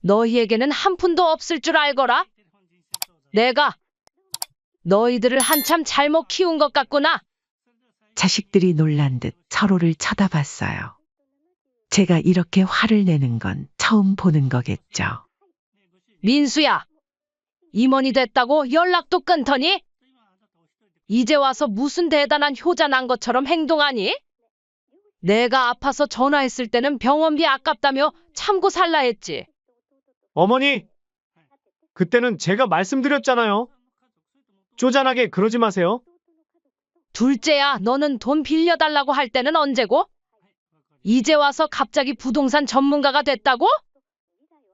너희에게는 한 푼도 없을 줄 알거라. 내가 너희들을 한참 잘못 키운 것 같구나. 자식들이 놀란 듯 서로를 쳐다봤어요. 제가 이렇게 화를 내는 건 처음 보는 거겠죠. 민수야, 임원이 됐다고 연락도 끊더니? 이제 와서 무슨 대단한 효자 난 것처럼 행동하니? 내가 아파서 전화했을 때는 병원비 아깝다며 참고 살라 했지. 어머니, 그때는 제가 말씀드렸잖아요. 쪼잔하게 그러지 마세요. 둘째야, 너는 돈 빌려달라고 할 때는 언제고? 이제 와서 갑자기 부동산 전문가가 됐다고?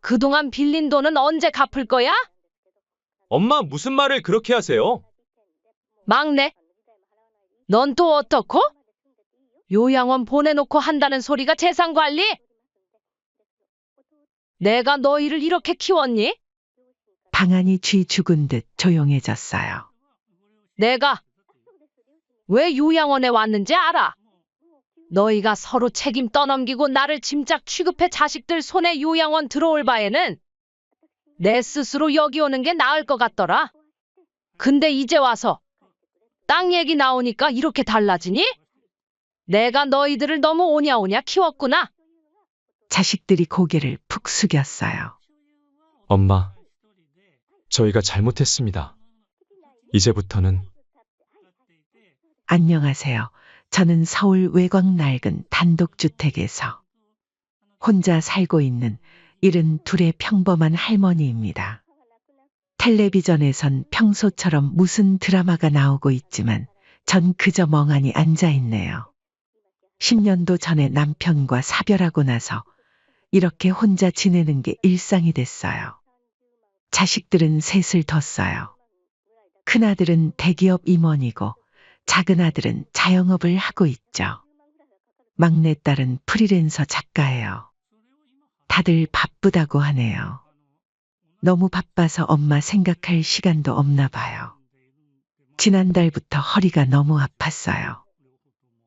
그동안 빌린 돈은 언제 갚을 거야? 엄마 무슨 말을 그렇게 하세요? 막내, 넌 또 어떻고? 요양원 보내놓고 한다는 소리가 재산관리? 내가 너희를 이렇게 키웠니? 방안이 쥐 죽은 듯 조용해졌어요. 내가 왜 요양원에 왔는지 알아? 너희가 서로 책임 떠넘기고 나를 짐짝 취급해 자식들 손에 요양원 들어올 바에는 내 스스로 여기 오는 게 나을 것 같더라. 근데 이제 와서 땅 얘기 나오니까 이렇게 달라지니? 내가 너희들을 너무 오냐오냐 키웠구나. 자식들이 고개를 푹 숙였어요. 엄마, 저희가 잘못했습니다. 이제부터는 안녕하세요. 저는 서울 외곽 낡은 단독주택에서 혼자 살고 있는 72의 평범한 할머니입니다. 텔레비전에선 평소처럼 무슨 드라마가 나오고 있지만 전 그저 멍하니 앉아 있네요. 10년도 전에 남편과 사별하고 나서 이렇게 혼자 지내는 게 일상이 됐어요. 자식들은 셋을 뒀어요. 큰아들은 대기업 임원이고 작은아들은 자영업을 하고 있죠. 막내딸은 프리랜서 작가예요. 다들 바쁘다고 하네요. 너무 바빠서 엄마 생각할 시간도 없나 봐요. 지난달부터 허리가 너무 아팠어요.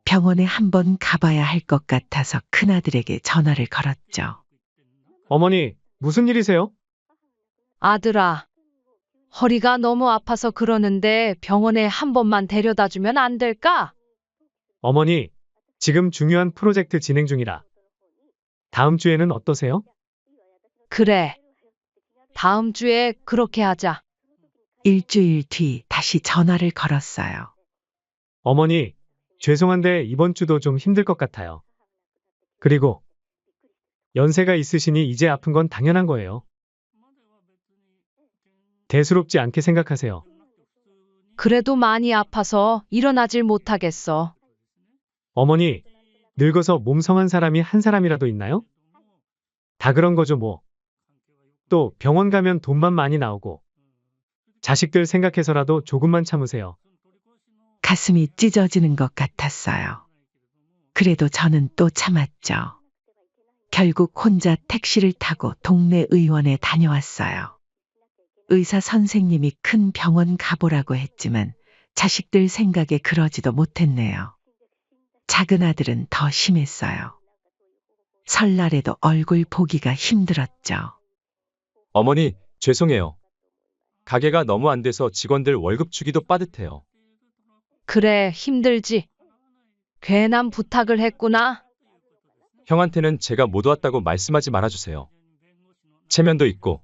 병원에 한번 가봐야 할 것 같아서 큰아들에게 전화를 걸었죠. 어머니, 무슨 일이세요? 아들아, 허리가 너무 아파서 그러는데 병원에 한 번만 데려다 주면 안 될까? 어머니, 지금 중요한 프로젝트 진행 중이라. 다음 주에는 어떠세요? 그래. 다음 주에 그렇게 하자. 일주일 뒤 다시 전화를 걸었어요. 어머니, 죄송한데 이번 주도 좀 힘들 것 같아요. 그리고 연세가 있으시니 이제 아픈 건 당연한 거예요. 대수롭지 않게 생각하세요. 그래도 많이 아파서 일어나질 못하겠어. 어머니, 늙어서 몸 성한 사람이 한 사람이라도 있나요? 다 그런 거죠 뭐. 또 병원 가면 돈만 많이 나오고. 자식들 생각해서라도 조금만 참으세요. 가슴이 찢어지는 것 같았어요. 그래도 저는 또 참았죠. 결국 혼자 택시를 타고 동네 의원에 다녀왔어요. 의사 선생님이 큰 병원 가보라고 했지만 자식들 생각에 그러지도 못했네요. 작은 아들은 더 심했어요. 설날에도 얼굴 보기가 힘들었죠. 어머니, 죄송해요. 가게가 너무 안 돼서 직원들 월급 주기도 빠듯해요. 그래, 힘들지. 괜한 부탁을 했구나. 형한테는 제가 못 왔다고 말씀하지 말아주세요. 체면도 있고.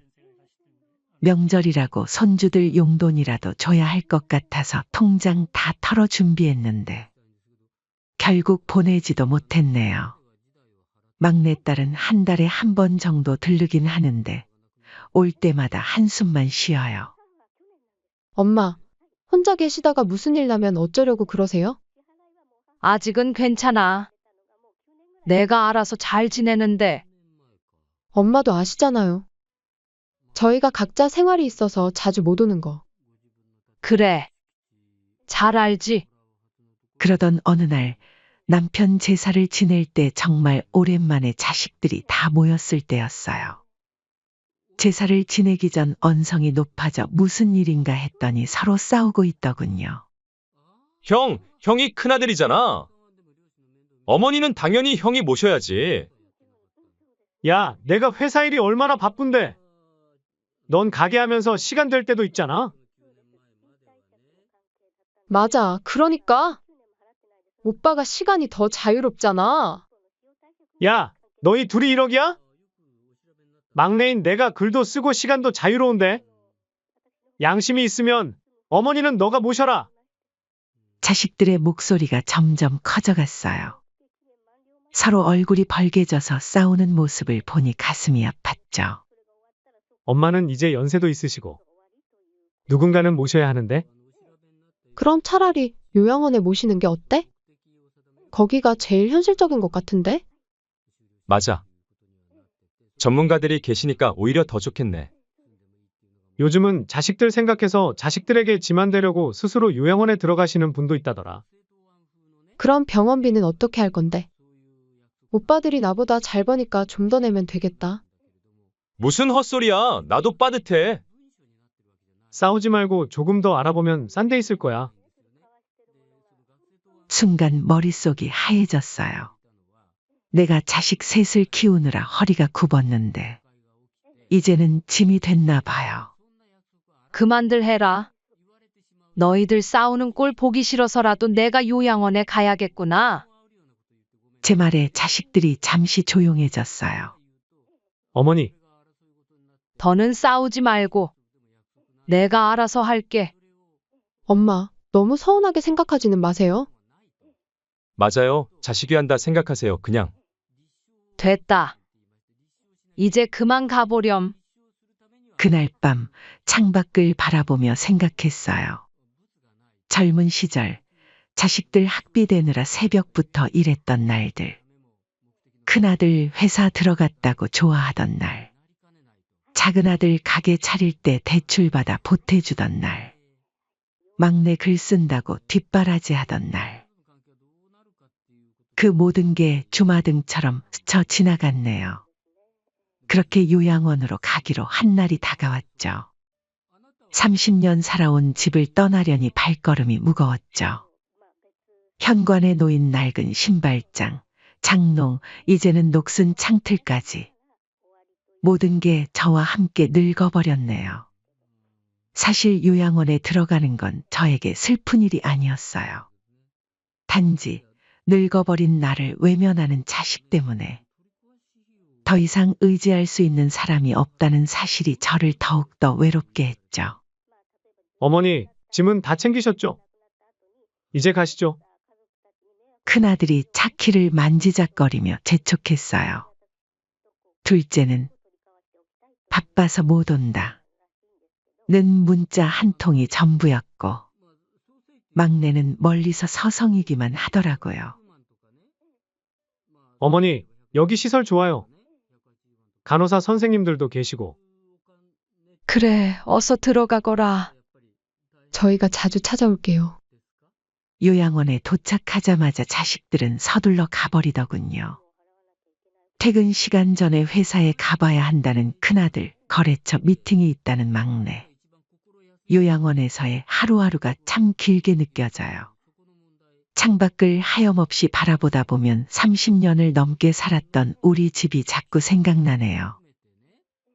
명절이라고 손주들 용돈이라도 줘야 할 것 같아서 통장 다 털어 준비했는데 결국 보내지도 못했네요. 막내딸은 한 달에 한 번 정도 들르긴 하는데 올 때마다 한숨만 쉬어요. 엄마, 혼자 계시다가 무슨 일 나면 어쩌려고 그러세요? 아직은 괜찮아. 내가 알아서 잘 지내는데. 엄마도 아시잖아요. 저희가 각자 생활이 있어서 자주 못 오는 거. 그래. 잘 알지. 그러던 어느 날 남편 제사를 지낼 때 정말 오랜만에 자식들이 다 모였을 때였어요. 제사를 지내기 전 언성이 높아져 무슨 일인가 했더니 서로 싸우고 있더군요. 형이 큰아들이잖아. 어머니는 당연히 형이 모셔야지. 야, 내가 회사 일이 얼마나 바쁜데. 넌 가게 하면서 시간 될 때도 있잖아. 맞아. 그러니까. 오빠가 시간이 더 자유롭잖아. 야, 너희 둘이 1억이야? 막내인 내가 글도 쓰고 시간도 자유로운데. 양심이 있으면 어머니는 너가 모셔라. 자식들의 목소리가 점점 커져갔어요. 서로 얼굴이 벌개져서 싸우는 모습을 보니 가슴이 아팠죠. 엄마는 이제 연세도 있으시고. 누군가는 모셔야 하는데. 그럼 차라리 요양원에 모시는 게 어때? 거기가 제일 현실적인 것 같은데? 맞아. 전문가들이 계시니까 오히려 더 좋겠네. 요즘은 자식들 생각해서 자식들에게 짐 안 되려고 스스로 요양원에 들어가시는 분도 있다더라. 그럼 병원비는 어떻게 할 건데? 오빠들이 나보다 잘 버니까 좀 더 내면 되겠다. 무슨 헛소리야. 나도 빠듯해. 싸우지 말고 조금 더 알아보면 싼 데 있을 거야. 순간 머릿속이 하얘졌어요. 내가 자식 셋을 키우느라 허리가 굽었는데 이제는 짐이 됐나 봐요. 그만들 해라. 너희들 싸우는 꼴 보기 싫어서라도 내가 요양원에 가야겠구나. 제 말에 자식들이 잠시 조용해졌어요. 어머니, 더는 싸우지 말고 내가 알아서 할게. 엄마, 너무 서운하게 생각하지는 마세요. 맞아요. 자식이 한다 생각하세요. 그냥. 됐다. 이제 그만 가보렴. 그날 밤 창밖을 바라보며 생각했어요. 젊은 시절 자식들 학비대느라 새벽부터 일했던 날들. 큰아들 회사 들어갔다고 좋아하던 날. 작은아들 가게 차릴 때 대출받아 보태주던 날. 막내 글 쓴다고 뒷바라지 하던 날. 그 모든 게 주마등처럼 스쳐 지나갔네요. 그렇게 요양원으로 가기로 한 날이 다가왔죠. 30년 살아온 집을 떠나려니 발걸음이 무거웠죠. 현관에 놓인 낡은 신발장, 장롱, 이제는 녹슨 창틀까지. 모든 게 저와 함께 늙어버렸네요. 사실 요양원에 들어가는 건 저에게 슬픈 일이 아니었어요. 단지 늙어버린 나를 외면하는 자식 때문에 더 이상 의지할 수 있는 사람이 없다는 사실이 저를 더욱더 외롭게 했죠. 어머니, 짐은 다 챙기셨죠? 이제 가시죠. 큰아들이 차키를 만지작거리며 재촉했어요. 둘째는 바빠서 못 온다. 는 문자 한 통이 전부였고 막내는 멀리서 서성이기만 하더라고요. 어머니, 여기 시설 좋아요. 간호사 선생님들도 계시고. 그래, 어서 들어가거라. 저희가 자주 찾아올게요. 요양원에 도착하자마자 자식들은 서둘러 가버리더군요. 퇴근 시간 전에 회사에 가봐야 한다는 큰아들, 거래처 미팅이 있다는 막내. 요양원에서의 하루하루가 참 길게 느껴져요. 창밖을 하염없이 바라보다 보면 30년을 넘게 살았던 우리 집이 자꾸 생각나네요.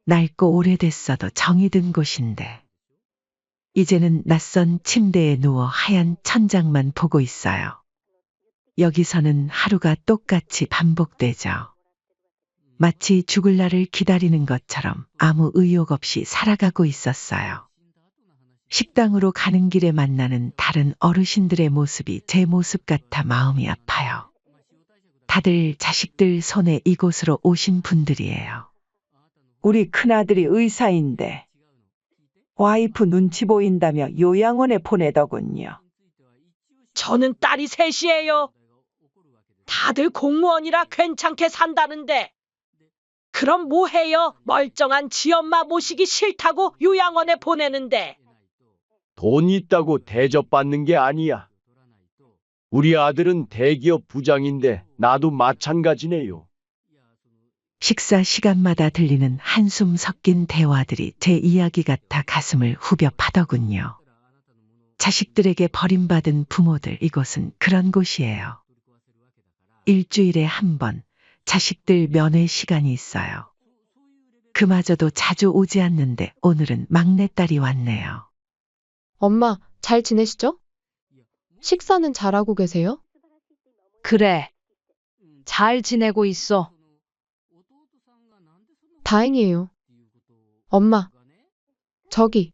낡고 오래됐어도 정이 든 곳인데. 이제는 낯선 침대에 누워 하얀 천장만 보고 있어요. 여기서는 하루가 똑같이 반복되죠. 마치 죽을 날을 기다리는 것처럼 아무 의욕 없이 살아가고 있었어요. 식당으로 가는 길에 만나는 다른 어르신들의 모습이 제 모습 같아 마음이 아파요. 다들 자식들 손에 이곳으로 오신 분들이에요. 우리 큰아들이 의사인데 와이프 눈치 보인다며 요양원에 보내더군요. 저는 딸이 셋이에요. 다들 공무원이라 괜찮게 산다는데. 그럼 뭐 해요? 멀쩡한 지엄마 모시기 싫다고 요양원에 보내는데. 돈 있다고 대접받는 게 아니야. 우리 아들은 대기업 부장인데 나도 마찬가지네요. 식사 시간마다 들리는 한숨 섞인 대화들이 제 이야기 같아 가슴을 후벼 파더군요. 자식들에게 버림받은 부모들, 이곳은 그런 곳이에요. 일주일에 한 번 자식들 면회 시간이 있어요. 그마저도 자주 오지 않는데 오늘은 막내딸이 왔네요. 엄마, 잘 지내시죠? 식사는 잘하고 계세요? 그래. 잘 지내고 있어. 다행이에요. 엄마, 저기,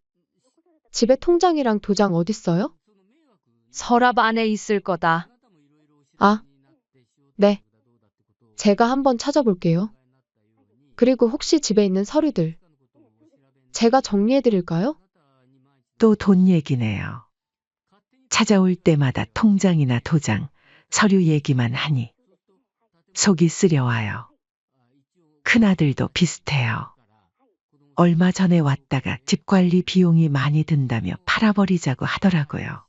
집에 통장이랑 도장 어딨어요? 서랍 안에 있을 거다. 아, 네. 제가 한번 찾아볼게요. 그리고 혹시 집에 있는 서류들, 제가 정리해드릴까요? 또 돈 얘기네요. 찾아올 때마다 통장이나 도장, 서류 얘기만 하니 속이 쓰려와요. 큰아들도 비슷해요. 얼마 전에 왔다가 집 관리 비용이 많이 든다며 팔아버리자고 하더라고요.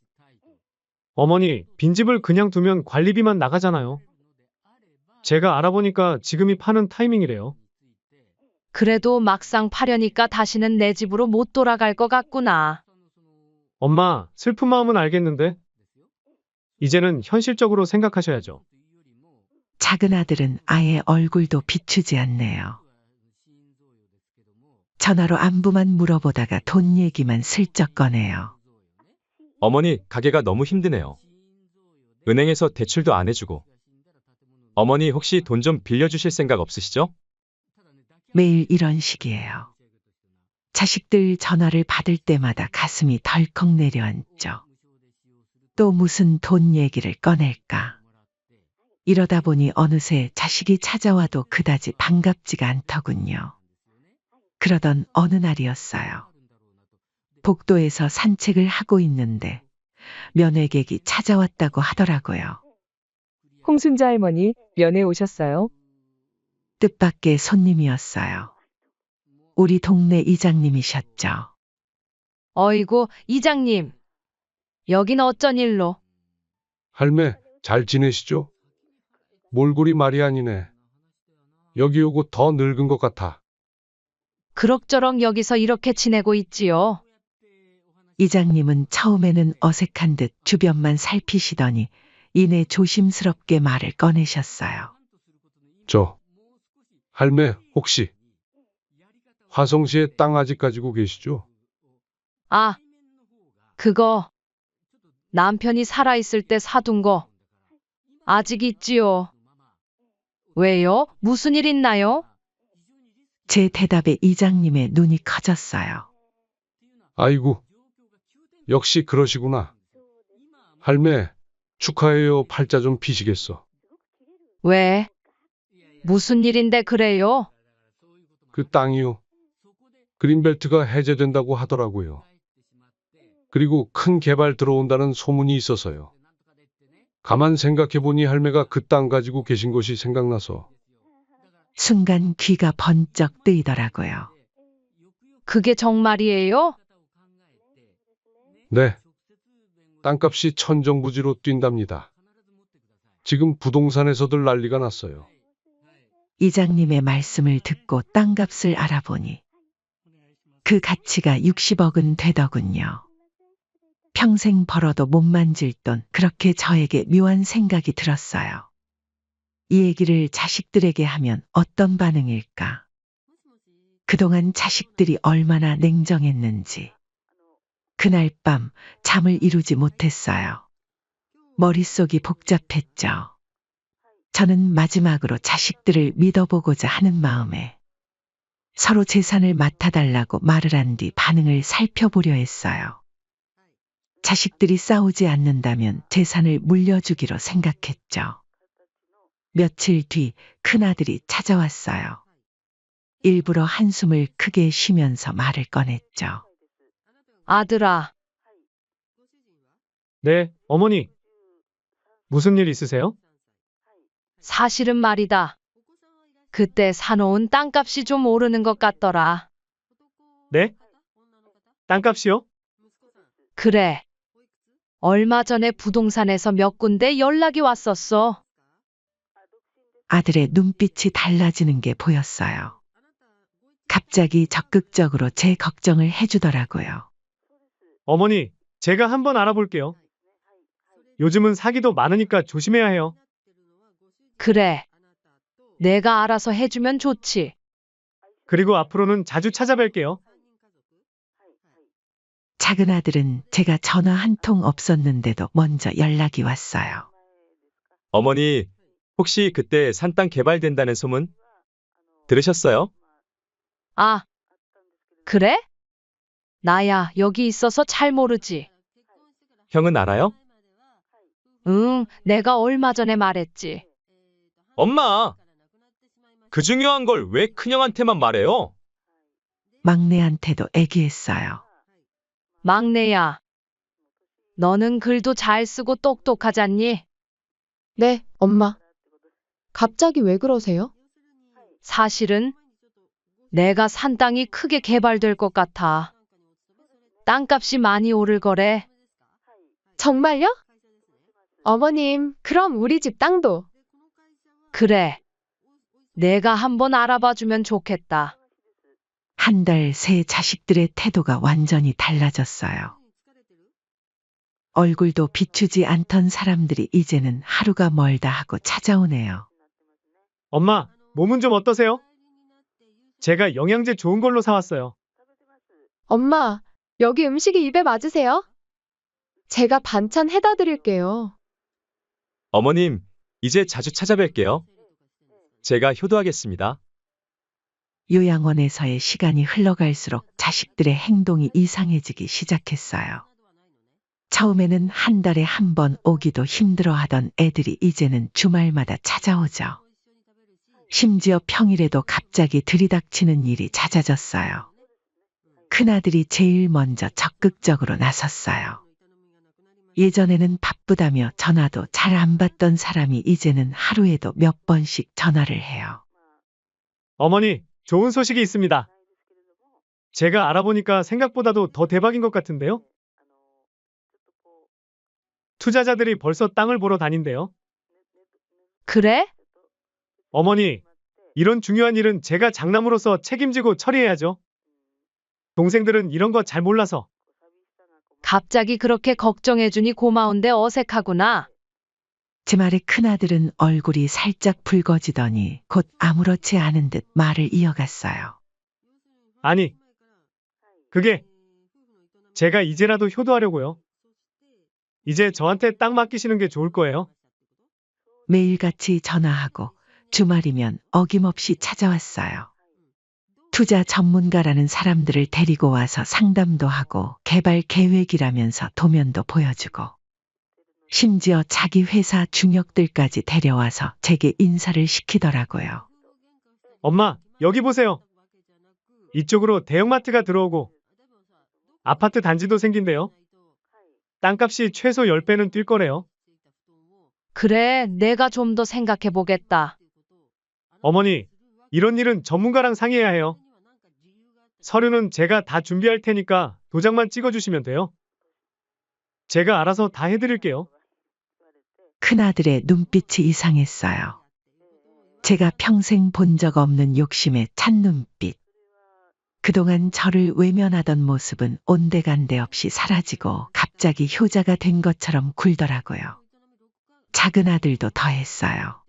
어머니, 빈집을 그냥 두면 관리비만 나가잖아요. 제가 알아보니까 지금이 파는 타이밍이래요. 그래도 막상 파려니까 다시는 내 집으로 못 돌아갈 것 같구나. 엄마, 슬픈 마음은 알겠는데 이제는 현실적으로 생각하셔야죠. 작은 아들은 아예 얼굴도 비추지 않네요. 전화로 안부만 물어보다가 돈 얘기만 슬쩍 꺼내요. 어머니, 가게가 너무 힘드네요. 은행에서 대출도 안 해주고. 어머니 혹시 돈 좀 빌려주실 생각 없으시죠? 매일 이런 식이에요. 자식들 전화를 받을 때마다 가슴이 덜컥 내려앉죠. 또 무슨 돈 얘기를 꺼낼까. 이러다 보니 어느새 자식이 찾아와도 그다지 반갑지가 않더군요. 그러던 어느 날이었어요. 복도에서 산책을 하고 있는데 면회객이 찾아왔다고 하더라고요. 홍순자 할머니, 면회 오셨어요? 뜻밖의 손님이었어요. 우리 동네 이장님이셨죠. 어이구, 이장님. 여긴 어쩐 일로? 할매, 잘 지내시죠? 몰골이 말이 아니네. 여기 오고 더 늙은 것 같아. 그럭저럭 여기서 이렇게 지내고 있지요. 이장님은 처음에는 어색한 듯 주변만 살피시더니 이내 조심스럽게 말을 꺼내셨어요. 할매, 혹시 화성시에 땅 아직 가지고 계시죠? 아, 그거 남편이 살아있을 때 사둔 거 아직 있지요. 왜요? 무슨 일 있나요? 제 대답에 이장님의 눈이 커졌어요. 아이고, 역시 그러시구나. 할매, 축하해요. 팔자 좀 피시겠어. 왜? 무슨 일인데 그래요? 그 땅이요. 그린벨트가 해제된다고 하더라고요. 그리고 큰 개발 들어온다는 소문이 있어서요. 가만 생각해보니 할매가 그 땅 가지고 계신 것이 생각나서. 순간 귀가 번쩍 뜨이더라고요. 그게 정말이에요? 네. 땅값이 천정부지로 뛴답니다. 지금 부동산에서들 난리가 났어요. 이장님의 말씀을 듣고 땅값을 알아보니 그 가치가 60억은 되더군요. 평생 벌어도 못 만질 돈, 그렇게 저에게 묘한 생각이 들었어요. 이 얘기를 자식들에게 하면 어떤 반응일까? 그동안 자식들이 얼마나 냉정했는지. 그날 밤 잠을 이루지 못했어요. 머릿속이 복잡했죠. 저는 마지막으로 자식들을 믿어보고자 하는 마음에 서로 재산을 맡아달라고 말을 한 뒤 반응을 살펴보려 했어요. 자식들이 싸우지 않는다면 재산을 물려주기로 생각했죠. 며칠 뒤 큰아들이 찾아왔어요. 일부러 한숨을 크게 쉬면서 말을 꺼냈죠. 아들아, 네, 어머니. 무슨 일 있으세요? 사실은 말이다. 그때 사놓은 땅값이 좀 오르는 것 같더라. 네? 땅값이요? 그래. 얼마 전에 부동산에서 몇 군데 연락이 왔었어. 아들의 눈빛이 달라지는 게 보였어요. 갑자기 적극적으로 제 걱정을 해주더라고요. 어머니, 제가 한번 알아볼게요. 요즘은 사기도 많으니까 조심해야 해요. 그래. 내가 알아서 해주면 좋지. 그리고 앞으로는 자주 찾아뵐게요. 작은 아들은 제가 전화 한 통 없었는데도 먼저 연락이 왔어요. 어머니, 혹시 그때 산 땅 개발된다는 소문 들으셨어요? 아, 그래? 나야 여기 있어서 잘 모르지. 형은 알아요? 응, 내가 얼마 전에 말했지. 엄마! 그 중요한 걸 왜 큰형한테만 말해요? 막내한테도 애기했어요. 막내야, 너는 글도 잘 쓰고 똑똑하잖니? 네, 엄마. 갑자기 왜 그러세요? 사실은 내가 산 땅이 크게 개발될 것 같아. 땅값이 많이 오를 거래. 정말요? 어머님, 그럼 우리 집 땅도. 그래. 내가 한번 알아봐 주면 좋겠다. 한 달 새 자식들의 태도가 완전히 달라졌어요. 얼굴도 비추지 않던 사람들이 이제는 하루가 멀다 하고 찾아오네요. 엄마, 몸은 좀 어떠세요? 제가 영양제 좋은 걸로 사왔어요. 엄마, 여기 음식이 입에 맞으세요? 제가 반찬 해다 드릴게요. 어머님, 이제 자주 찾아뵐게요. 제가 효도하겠습니다. 요양원에서의 시간이 흘러갈수록 자식들의 행동이 이상해지기 시작했어요. 처음에는 한 달에 한 번 오기도 힘들어하던 애들이 이제는 주말마다 찾아오죠. 심지어 평일에도 갑자기 들이닥치는 일이 잦아졌어요. 큰아들이 제일 먼저 적극적으로 나섰어요. 예전에는 바쁘다며 전화도 잘 안 받던 사람이 이제는 하루에도 몇 번씩 전화를 해요. 어머니, 좋은 소식이 있습니다. 제가 알아보니까 생각보다도 더 대박인 것 같은데요? 투자자들이 벌써 땅을 보러 다닌대요. 그래? 어머니, 이런 중요한 일은 제가 장남으로서 책임지고 처리해야죠. 동생들은 이런 거 잘 몰라서. 갑자기 그렇게 걱정해주니 고마운데 어색하구나. 제 말에 큰아들은 얼굴이 살짝 붉어지더니 곧 아무렇지 않은 듯 말을 이어갔어요. 아니, 그게 제가 이제라도 효도하려고요. 이제 저한테 땅 맡기시는 게 좋을 거예요. 매일같이 전화하고 주말이면 어김없이 찾아왔어요. 투자 전문가라는 사람들을 데리고 와서 상담도 하고 개발 계획이라면서 도면도 보여주고 심지어 자기 회사 중역들까지 데려와서 제게 인사를 시키더라고요. 엄마, 여기 보세요. 이쪽으로 대형마트가 들어오고 아파트 단지도 생긴대요. 땅값이 최소 10배는 뛸 거래요. 그래, 내가 좀 더 생각해 보겠다. 어머니, 이런 일은 전문가랑 상의해야 해요. 서류는 제가 다 준비할 테니까 도장만 찍어주시면 돼요. 제가 알아서 다 해드릴게요. 큰아들의 눈빛이 이상했어요. 제가 평생 본 적 없는 욕심에 찬 눈빛. 그동안 저를 외면하던 모습은 온데간데 없이 사라지고 갑자기 효자가 된 것처럼 굴더라고요. 작은 아들도 더했어요.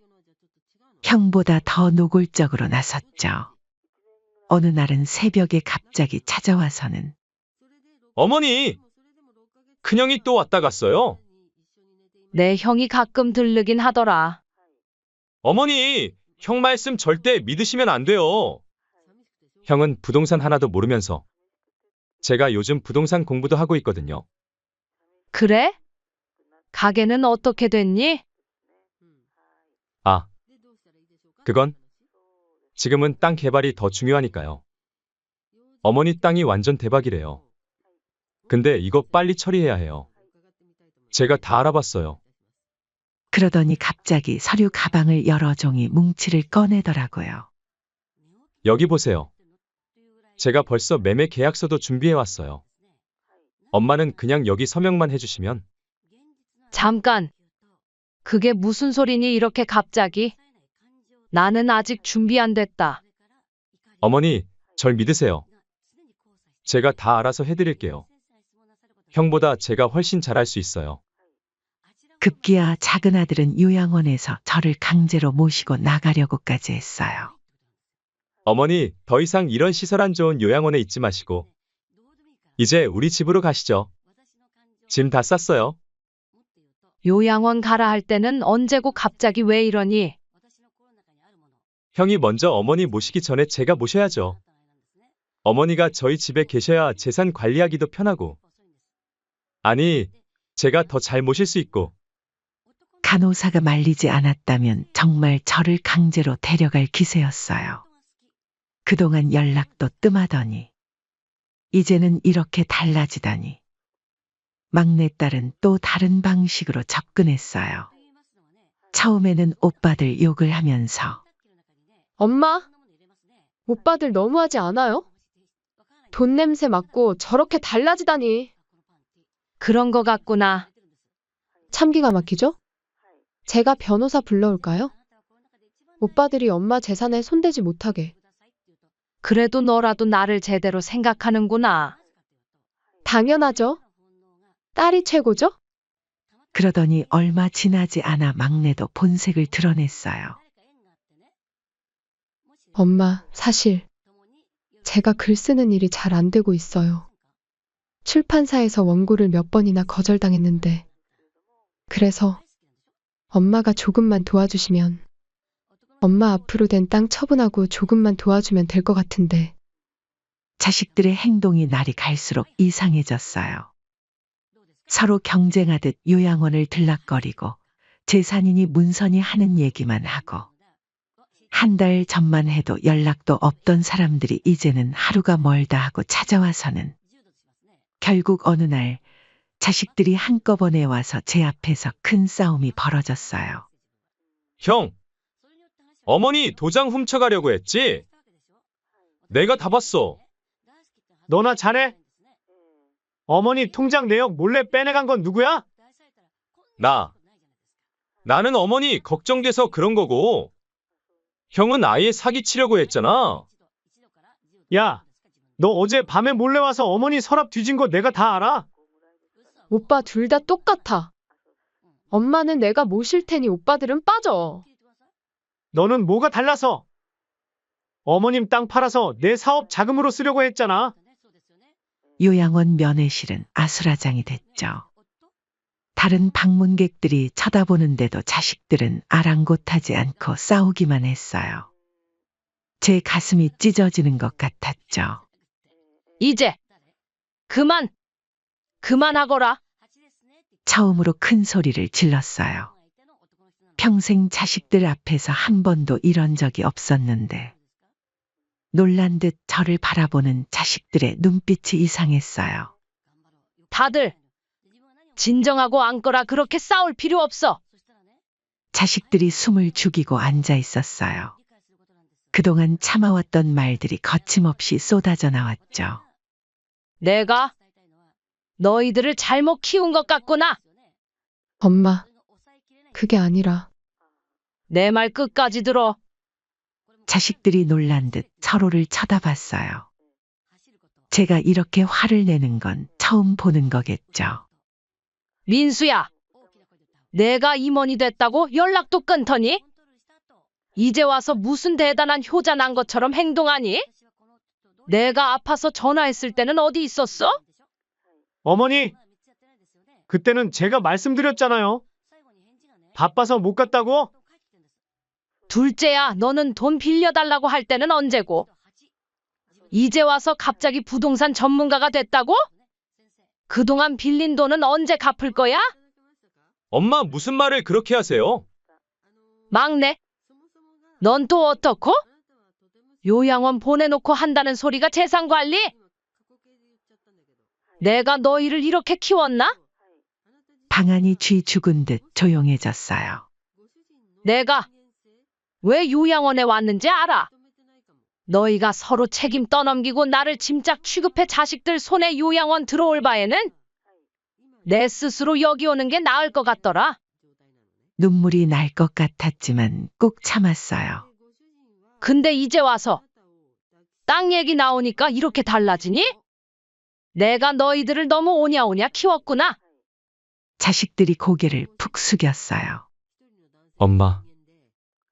형보다 더 노골적으로 나섰죠. 어느 날은 새벽에 갑자기 찾아와서는 어머니! 큰형이 또 왔다 갔어요. 내 형이 가끔 들르긴 하더라. 어머니! 형 말씀 절대 믿으시면 안 돼요. 형은 부동산 하나도 모르면서 제가 요즘 부동산 공부도 하고 있거든요. 그래? 가게는 어떻게 됐니? 아, 그건 지금은 땅 개발이 더 중요하니까요. 어머니 땅이 완전 대박이래요. 근데 이거 빨리 처리해야 해요. 제가 다 알아봤어요. 그러더니 갑자기 서류 가방을 여러 종이 뭉치를 꺼내더라고요. 여기 보세요. 제가 벌써 매매 계약서도 준비해 왔어요. 엄마는 그냥 여기 서명만 해주시면. 잠깐. 그게 무슨 소리니 이렇게 갑자기? 나는 아직 준비 안 됐다. 어머니, 절 믿으세요. 제가 다 알아서 해드릴게요. 형보다 제가 훨씬 잘할 수 있어요. 급기야 작은 아들은 요양원에서 저를 강제로 모시고 나가려고까지 했어요. 어머니, 더 이상 이런 시설 안 좋은 요양원에 있지 마시고 이제 우리 집으로 가시죠. 짐 다 쌌어요. 요양원 가라 할 때는 언제고 갑자기 왜 이러니? 형이 먼저 어머니 모시기 전에 제가 모셔야죠. 어머니가 저희 집에 계셔야 재산 관리하기도 편하고. 아니, 제가 더 잘 모실 수 있고. 간호사가 말리지 않았다면 정말 저를 강제로 데려갈 기세였어요. 그동안 연락도 뜸하더니 이제는 이렇게 달라지다니. 막내딸은 또 다른 방식으로 접근했어요. 처음에는 오빠들 욕을 하면서 엄마, 오빠들 너무하지 않아요? 돈 냄새 맡고 저렇게 달라지다니. 그런 거 같구나. 참 기가 막히죠? 제가 변호사 불러올까요? 오빠들이 엄마 재산에 손대지 못하게. 그래도 너라도 나를 제대로 생각하는구나. 당연하죠. 딸이 최고죠? 그러더니 얼마 지나지 않아 막내도 본색을 드러냈어요. 엄마, 사실 제가 글 쓰는 일이 잘 안 되고 있어요. 출판사에서 원고를 몇 번이나 거절당했는데 그래서 엄마가 조금만 도와주시면 엄마 앞으로 된 땅 처분하고 조금만 도와주면 될 것 같은데. 자식들의 행동이 날이 갈수록 이상해졌어요. 서로 경쟁하듯 요양원을 들락거리고 재산인이 문선이 하는 얘기만 하고 한 달 전만 해도 연락도 없던 사람들이 이제는 하루가 멀다 하고 찾아와서는 결국 어느 날 자식들이 한꺼번에 와서 제 앞에서 큰 싸움이 벌어졌어요. 형, 어머니 도장 훔쳐가려고 했지? 내가 다 봤어. 너나 잘해? 어머니 통장 내역 몰래 빼내간 건 누구야? 나는 어머니 걱정돼서 그런 거고. 형은 아예 사기치려고 했잖아. 야, 너 어제 밤에 몰래 와서 어머니 서랍 뒤진 거 내가 다 알아. 오빠 둘 다 똑같아. 엄마는 내가 모실 테니 오빠들은 빠져. 너는 뭐가 달라서? 어머님 땅 팔아서 내 사업 자금으로 쓰려고 했잖아. 요양원 면회실은 아수라장이 됐죠. 다른 방문객들이 쳐다보는데도 자식들은 아랑곳하지 않고 싸우기만 했어요. 제 가슴이 찢어지는 것 같았죠. 이제 그만하거라. 처음으로 큰 소리를 질렀어요. 평생 자식들 앞에서 한 번도 이런 적이 없었는데 놀란 듯 저를 바라보는 자식들의 눈빛이 이상했어요. 다들 진정하고 앉거라. 그렇게 싸울 필요 없어. 자식들이 숨을 죽이고 앉아 있었어요. 그동안 참아왔던 말들이 거침없이 쏟아져 나왔죠. 내가 너희들을 잘못 키운 것 같구나. 엄마, 그게 아니라. 내 말 끝까지 들어. 자식들이 놀란 듯 서로를 쳐다봤어요. 제가 이렇게 화를 내는 건 처음 보는 거겠죠. 민수야, 내가 임원이 됐다고 연락도 끊더니? 이제 와서 무슨 대단한 효자 난 것처럼 행동하니? 내가 아파서 전화했을 때는 어디 있었어? 어머니, 그때는 제가 말씀드렸잖아요. 바빠서 못 갔다고? 둘째야, 너는 돈 빌려달라고 할 때는 언제고? 이제 와서 갑자기 부동산 전문가가 됐다고? 그동안 빌린 돈은 언제 갚을 거야? 엄마 무슨 말을 그렇게 하세요? 막내, 넌 또 어떻고? 요양원 보내놓고 한다는 소리가 재산관리? 내가 너희를 이렇게 키웠나? 방안이 쥐 죽은 듯 조용해졌어요. 내가 왜 요양원에 왔는지 알아? 너희가 서로 책임 떠넘기고 나를 짐짝 취급해 자식들 손에 요양원 들어올 바에는 내 스스로 여기 오는 게 나을 것 같더라. 눈물이 날 것 같았지만 꾹 참았어요. 근데 이제 와서 땅 얘기 나오니까 이렇게 달라지니? 내가 너희들을 너무 오냐오냐 키웠구나. 자식들이 고개를 푹 숙였어요. 엄마,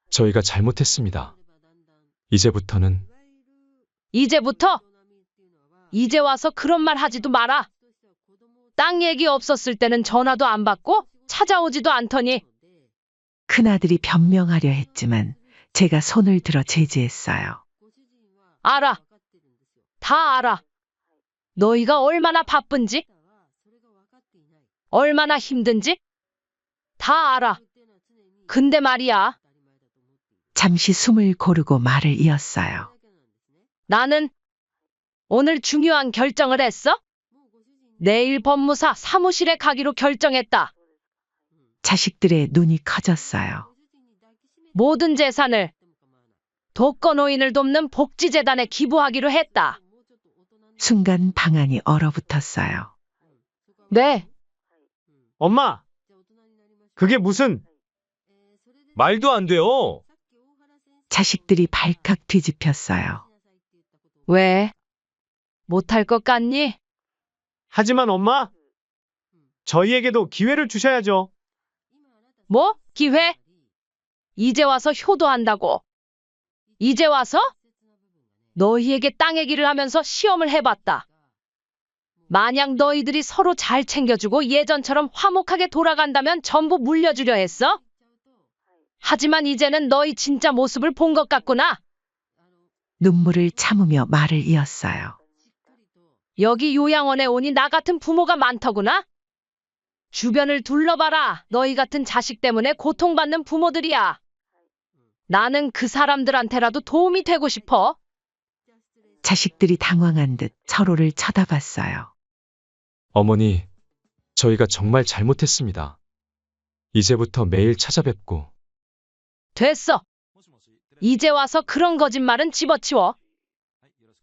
저희가 잘못했습니다. 이제부터는 이제부터? 이제 와서 그런 말 하지도 마라. 땅 얘기 없었을 때는 전화도 안 받고 찾아오지도 않더니. 큰아들이 변명하려 했지만 제가 손을 들어 제지했어요. 알아. 다 알아. 너희가 얼마나 바쁜지, 얼마나 힘든지 다 알아. 근데 말이야. 잠시 숨을 고르고 말을 이었어요. 나는 오늘 중요한 결정을 했어. 내일 법무사 사무실에 가기로 결정했다. 자식들의 눈이 커졌어요. 모든 재산을 독거노인을 돕는 복지재단에 기부하기로 했다. 순간 방안이 얼어붙었어요. 네, 엄마! 그게 무슨... 말도 안 돼요. 자식들이 발칵 뒤집혔어요. 왜? 못할 것 같니? 하지만 엄마! 저희에게도 기회를 주셔야죠. 뭐? 기회? 이제 와서 효도한다고. 이제 와서? 너희에게 땅 얘기를 하면서 시험을 해봤다. 만약 너희들이 서로 잘 챙겨주고 예전처럼 화목하게 돌아간다면 전부 물려주려 했어? 하지만 이제는 너희 진짜 모습을 본 것 같구나. 눈물을 참으며 말을 이었어요. 여기 요양원에 오니 나 같은 부모가 많더구나. 주변을 둘러봐라. 너희 같은 자식 때문에 고통받는 부모들이야. 나는 그 사람들한테라도 도움이 되고 싶어. 자식들이 당황한 듯 서로를 쳐다봤어요. 어머니, 저희가 정말 잘못했습니다. 이제부터 매일 찾아뵙고. 됐어. 이제 와서 그런 거짓말은 집어치워.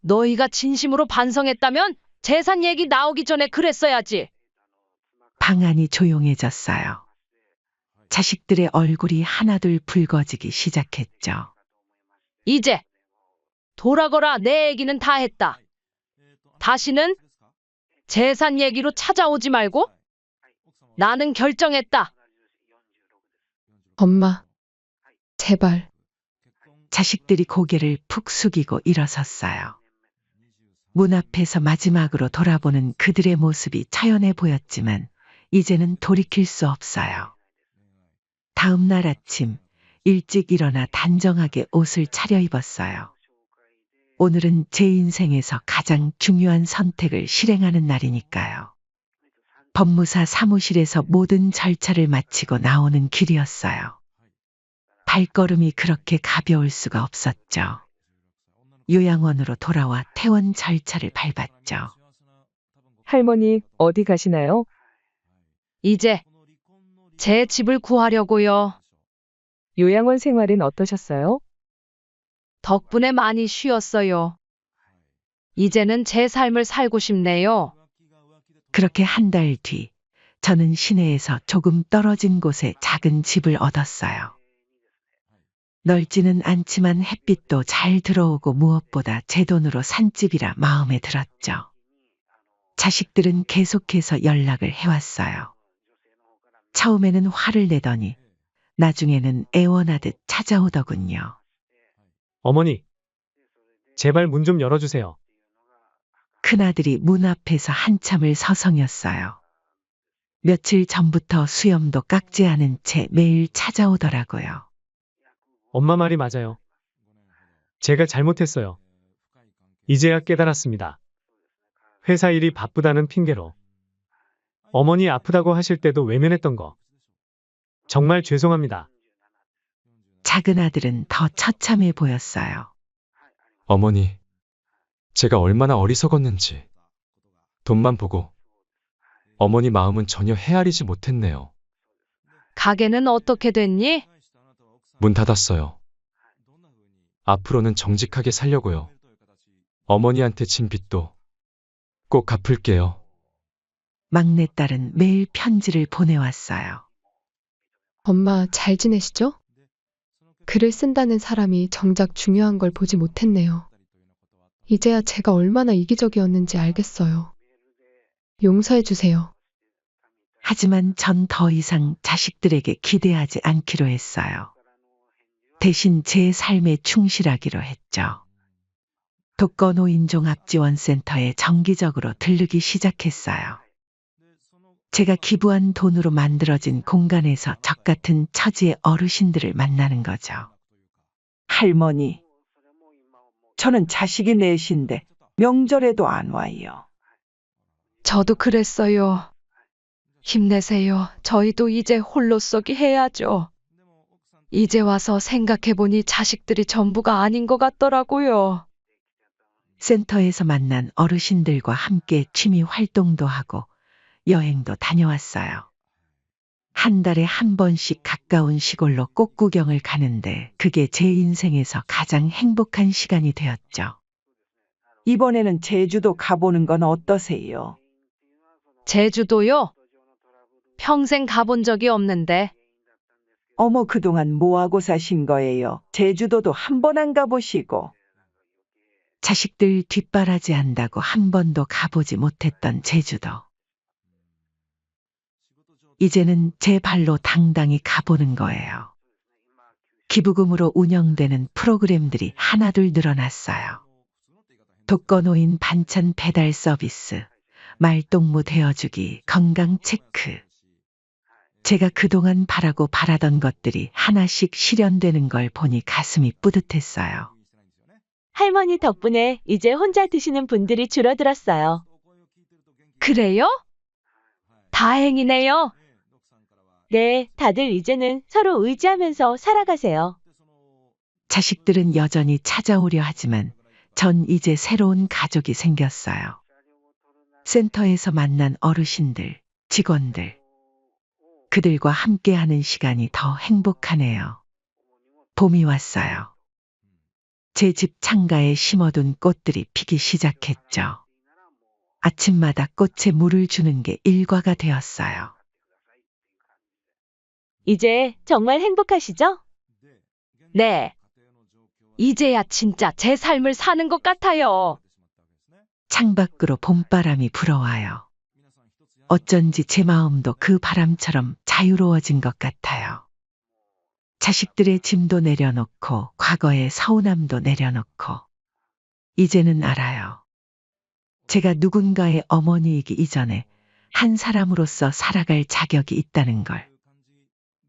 너희가 진심으로 반성했다면 재산 얘기 나오기 전에 그랬어야지. 방안이 조용해졌어요. 자식들의 얼굴이 하나둘 붉어지기 시작했죠. 이제 돌아거라. 내 얘기는 다 했다. 다시는 재산 얘기로 찾아오지 말고. 나는 결정했다. 엄마, 제발. 자식들이 고개를 푹 숙이고 일어섰어요. 문 앞에서 마지막으로 돌아보는 그들의 모습이 처연해 보였지만 이제는 돌이킬 수 없어요. 다음 날 아침 일찍 일어나 단정하게 옷을 차려입었어요. 오늘은 제 인생에서 가장 중요한 선택을 실행하는 날이니까요. 법무사 사무실에서 모든 절차를 마치고 나오는 길이었어요. 발걸음이 그렇게 가벼울 수가 없었죠. 요양원으로 돌아와 퇴원 절차를 밟았죠. 할머니, 어디 가시나요? 이제 제 집을 구하려고요. 요양원 생활은 어떠셨어요? 덕분에 많이 쉬었어요. 이제는 제 삶을 살고 싶네요. 그렇게 한 달 뒤, 저는 시내에서 조금 떨어진 곳에 작은 집을 얻었어요. 넓지는 않지만 햇빛도 잘 들어오고 무엇보다 제 돈으로 산 집이라 마음에 들었죠. 자식들은 계속해서 연락을 해왔어요. 처음에는 화를 내더니 나중에는 애원하듯 찾아오더군요. 어머니, 제발 문 좀 열어주세요. 큰아들이 문 앞에서 한참을 서성였어요. 며칠 전부터 수염도 깎지 않은 채 매일 찾아오더라고요. 엄마 말이 맞아요. 제가 잘못했어요. 이제야 깨달았습니다. 회사 일이 바쁘다는 핑계로 어머니 아프다고 하실 때도 외면했던 거. 정말 죄송합니다. 작은 아들은 더 처참해 보였어요. 어머니, 제가 얼마나 어리석었는지. 돈만 보고 어머니 마음은 전혀 헤아리지 못했네요. 가게는 어떻게 됐니? 문 닫았어요. 앞으로는 정직하게 살려고요. 어머니한테 진 빚도 꼭 갚을게요. 막내딸은 매일 편지를 보내왔어요. 엄마 잘 지내시죠? 글을 쓴다는 사람이 정작 중요한 걸 보지 못했네요. 이제야 제가 얼마나 이기적이었는지 알겠어요. 용서해 주세요. 하지만 전 더 이상 자식들에게 기대하지 않기로 했어요. 대신 제 삶에 충실하기로 했죠. 독거노인종합지원센터에 정기적으로 들르기 시작했어요. 제가 기부한 돈으로 만들어진 공간에서 적 같은 처지의 어르신들을 만나는 거죠. 할머니, 저는 자식이 넷인데 명절에도 안 와요. 저도 그랬어요. 힘내세요. 저희도 이제 홀로 쏘기 해야죠. 이제 와서 생각해보니 자식들이 전부가 아닌 것 같더라고요. 센터에서 만난 어르신들과 함께 취미 활동도 하고 여행도 다녀왔어요. 한 달에 한 번씩 가까운 시골로 꽃구경을 가는데 그게 제 인생에서 가장 행복한 시간이 되었죠. 이번에는 제주도 가보는 건 어떠세요? 제주도요? 평생 가본 적이 없는데. 어머, 그동안 뭐하고 사신 거예요? 제주도도 한 번 안 가보시고. 자식들 뒷바라지 한다고 한 번도 가보지 못했던 제주도. 이제는 제 발로 당당히 가보는 거예요. 기부금으로 운영되는 프로그램들이 하나둘 늘어났어요. 독거노인 반찬 배달 서비스, 말동무 대여주기, 건강 체크. 제가 그동안 바라던 것들이 하나씩 실현되는 걸 보니 가슴이 뿌듯했어요. 할머니 덕분에 이제 혼자 드시는 분들이 줄어들었어요. 그래요? 다행이네요. 네, 다들 이제는 서로 의지하면서 살아가세요. 자식들은 여전히 찾아오려 하지만 전 이제 새로운 가족이 생겼어요. 센터에서 만난 어르신들, 직원들. 그들과 함께하는 시간이 더 행복하네요. 봄이 왔어요. 제 집 창가에 심어둔 꽃들이 피기 시작했죠. 아침마다 꽃에 물을 주는 게 일과가 되었어요. 이제 정말 행복하시죠? 네. 이제야 진짜 제 삶을 사는 것 같아요. 창밖으로 봄바람이 불어와요. 어쩐지 제 마음도 그 바람처럼 자유로워진 것 같아요. 자식들의 짐도 내려놓고 과거의 서운함도 내려놓고 이제는 알아요. 제가 누군가의 어머니이기 이전에 한 사람으로서 살아갈 자격이 있다는 걸.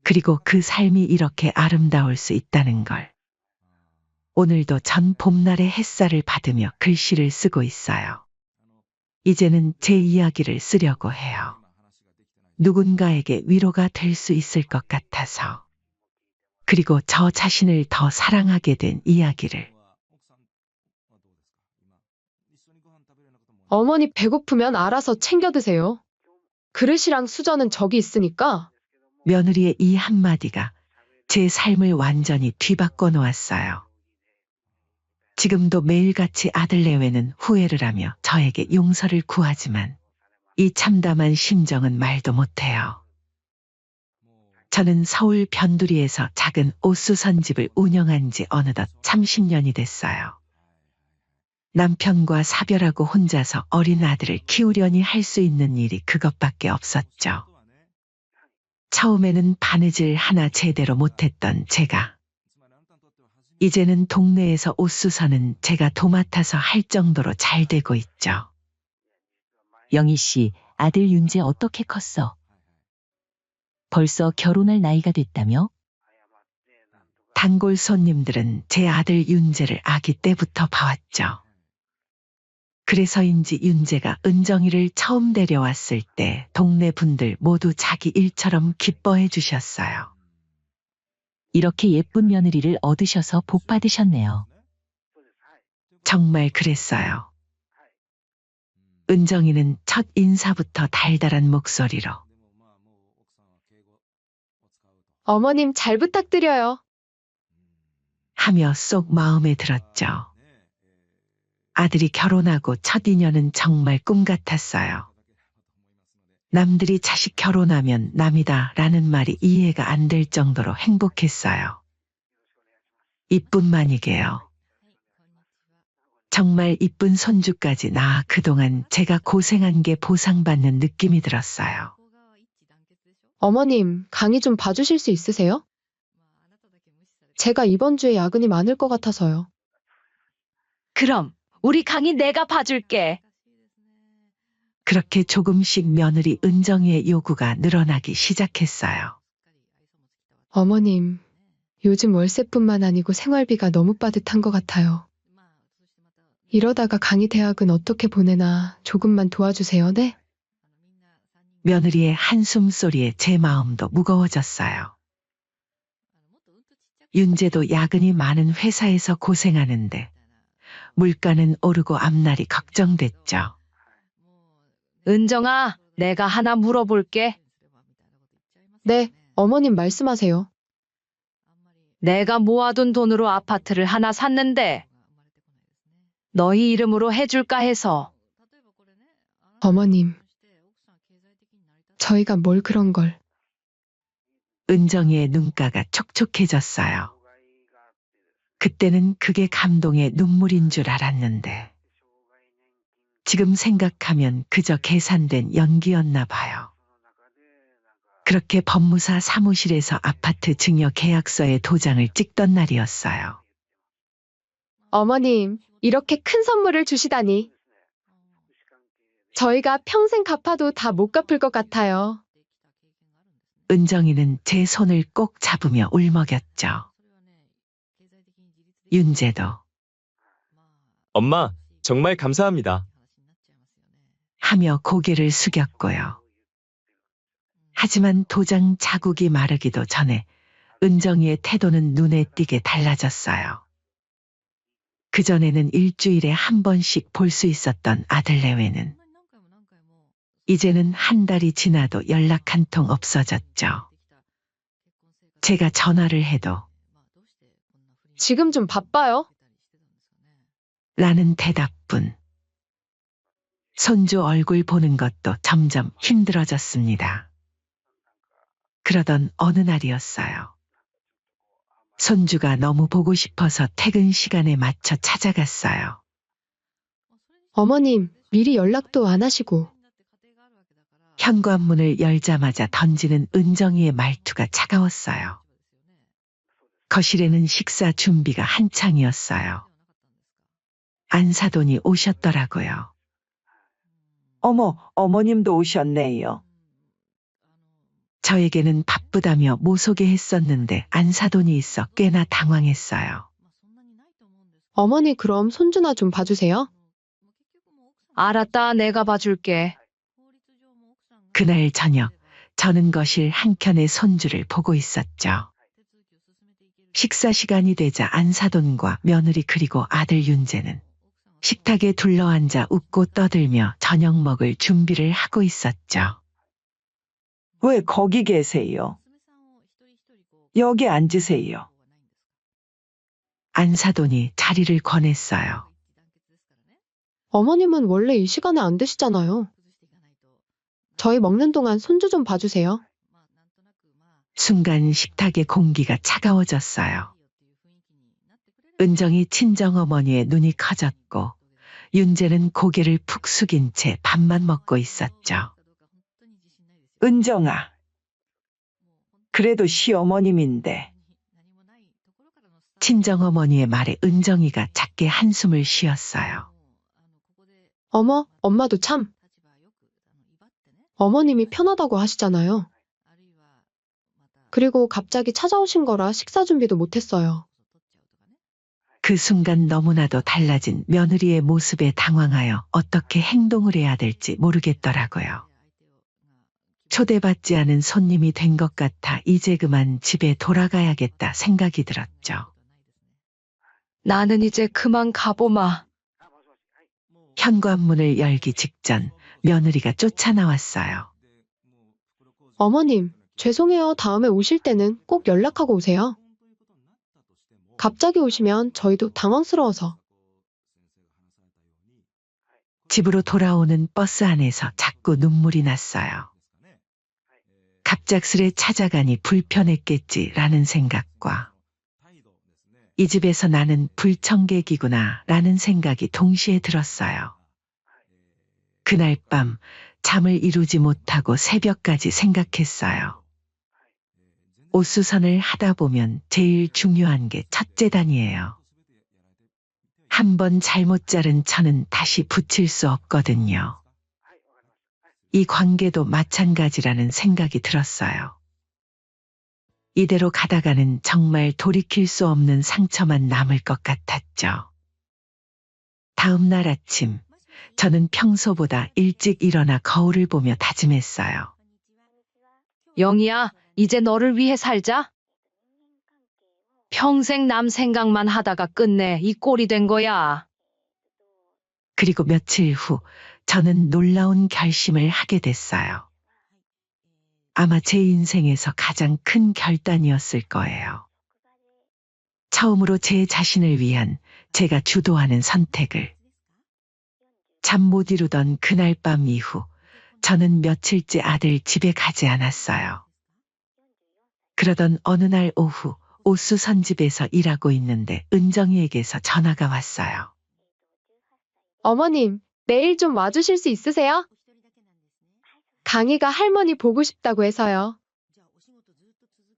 그리고 그 삶이 이렇게 아름다울 수 있다는 걸. 오늘도 전 봄날의 햇살을 받으며 글씨를 쓰고 있어요. 이제는 제 이야기를 쓰려고 해요. 누군가에게 위로가 될 수 있을 것 같아서. 그리고 저 자신을 더 사랑하게 된 이야기를. 어머니 배고프면 알아서 챙겨 드세요. 그릇이랑 수저는 저기 있으니까. 며느리의 이 한마디가 제 삶을 완전히 뒤바꿔 놓았어요. 지금도 매일같이 아들 내외는 후회를 하며 저에게 용서를 구하지만 이 참담한 심정은 말도 못해요. 저는 서울 변두리에서 작은 옷수선집을 운영한 지 어느덧 30년이 됐어요. 남편과 사별하고 혼자서 어린 아들을 키우려니 할 수 있는 일이 그것밖에 없었죠. 처음에는 바느질 하나 제대로 못했던 제가 이제는 동네에서 옷수선은 제가 도맡아서 할 정도로 잘 되고 있죠. 영희 씨, 아들 윤재 어떻게 컸어? 벌써 결혼할 나이가 됐다며? 단골 손님들은 제 아들 윤재를 아기 때부터 봐왔죠. 그래서인지 윤재가 은정이를 처음 데려왔을 때 동네 분들 모두 자기 일처럼 기뻐해 주셨어요. 이렇게 예쁜 며느리를 얻으셔서 복 받으셨네요. 정말 그랬어요. 은정이는 첫 인사부터 달달한 목소리로 어머님 잘 부탁드려요. 하며 쏙 마음에 들었죠. 아들이 결혼하고 첫 인연은 정말 꿈 같았어요. 남들이 자식 결혼하면 남이다 라는 말이 이해가 안 될 정도로 행복했어요. 이뿐만이게요. 정말 이쁜 손주까지 낳아 그동안 제가 고생한 게 보상받는 느낌이 들었어요. 어머님, 강의 좀 봐주실 수 있으세요? 제가 이번 주에 야근이 많을 것 같아서요. 그럼 우리 강이 내가 봐줄게. 그렇게 조금씩 며느리 은정이의 요구가 늘어나기 시작했어요. 어머님, 요즘 월세뿐만 아니고 생활비가 너무 빠듯한 것 같아요. 이러다가 강의 대학은 어떻게 보내나 조금만 도와주세요, 네? 며느리의 한숨 소리에 제 마음도 무거워졌어요. 윤재도 야근이 많은 회사에서 고생하는데 물가는 오르고 앞날이 걱정됐죠. 은정아, 내가 하나 물어볼게. 네, 어머님 말씀하세요. 내가 모아둔 돈으로 아파트를 하나 샀는데 너희 이름으로 해줄까 해서. 어머님, 저희가 뭘 그런 걸. 은정이의 눈가가 촉촉해졌어요. 그때는 그게 감동의 눈물인 줄 알았는데 지금 생각하면 그저 계산된 연기였나 봐요. 그렇게 법무사 사무실에서 아파트 증여 계약서에 도장을 찍던 날이었어요. 어머님, 이렇게 큰 선물을 주시다니. 저희가 평생 갚아도 다 못 갚을 것 같아요. 은정이는 제 손을 꼭 잡으며 울먹였죠. 윤재도 엄마, 정말 감사합니다. 하며 고개를 숙였고요. 하지만 도장 자국이 마르기도 전에 은정이의 태도는 눈에 띄게 달라졌어요. 그전에는 일주일에 한 번씩 볼 수 있었던 아들 내외는 이제는 한 달이 지나도 연락 한 통 없어졌죠. 제가 전화를 해도 지금 좀 바빠요? 라는 대답뿐. 손주 얼굴 보는 것도 점점 힘들어졌습니다. 그러던 어느 날이었어요. 손주가 너무 보고 싶어서 퇴근 시간에 맞춰 찾아갔어요. 어머님, 미리 연락도 안 하시고. 현관문을 열자마자 던지는 은정이의 말투가 차가웠어요. 거실에는 식사 준비가 한창이었어요. 안사돈이 오셨더라고요. 어머, 어머님도 오셨네요. 저에게는 바쁘다며 모소개했었는데 안사돈이 있어 꽤나 당황했어요. 어머니, 그럼 손주나 좀 봐주세요. 알았다, 내가 봐줄게. 그날 저녁 저는 거실 한켠에 손주를 보고 있었죠. 식사 시간이 되자 안사돈과 며느리 그리고 아들 윤재는 식탁에 둘러앉아 웃고 떠들며 저녁 먹을 준비를 하고 있었죠. 왜 거기 계세요? 여기 앉으세요. 안사돈이 자리를 권했어요. 어머님은 원래 이 시간에 안 드시잖아요. 저희 먹는 동안 손주 좀 봐주세요. 순간 식탁의 공기가 차가워졌어요. 은정이 친정어머니의 눈이 커졌고 윤재는 고개를 푹 숙인 채 밥만 먹고 있었죠. 은정아. 그래도 시어머님인데. 친정어머니의 말에 은정이가 작게 한숨을 쉬었어요. 어머, 엄마도 참. 어머님이 편하다고 하시잖아요. 그리고 갑자기 찾아오신 거라 식사 준비도 못했어요. 그 순간 너무나도 달라진 며느리의 모습에 당황하여 어떻게 행동을 해야 될지 모르겠더라고요. 초대받지 않은 손님이 된 것 같아 이제 그만 집에 돌아가야겠다 생각이 들었죠. 나는 이제 그만 가보마. 현관문을 열기 직전 며느리가 쫓아나왔어요. 어머님, 죄송해요. 다음에 오실 때는 꼭 연락하고 오세요. 갑자기 오시면 저희도 당황스러워서. 집으로 돌아오는 버스 안에서 자꾸 눈물이 났어요. 갑작스레 찾아가니 불편했겠지라는 생각과 이 집에서 나는 불청객이구나 라는 생각이 동시에 들었어요. 그날 밤 잠을 이루지 못하고 새벽까지 생각했어요. 옷수선을 하다 보면 제일 중요한 게 첫째단이에요. 한 번 잘못 자른 천은 다시 붙일 수 없거든요. 이 관계도 마찬가지라는 생각이 들었어요. 이대로 가다가는 정말 돌이킬 수 없는 상처만 남을 것 같았죠. 다음 날 아침, 저는 평소보다 일찍 일어나 거울을 보며 다짐했어요. 영희야, 이제 너를 위해 살자. 평생 남 생각만 하다가 끝내 이 꼴이 된 거야. 그리고 며칠 후 저는 놀라운 결심을 하게 됐어요. 아마 제 인생에서 가장 큰 결단이었을 거예요. 처음으로 제 자신을 위한 제가 주도하는 선택을. 잠 못 이루던 그날 밤 이후 저는 며칠째 아들 집에 가지 않았어요. 그러던 어느 날 오후 옷수선집에서 일하고 있는데 은정이에게서 전화가 왔어요. 어머님, 내일 좀 와주실 수 있으세요? 강희가 할머니 보고 싶다고 해서요.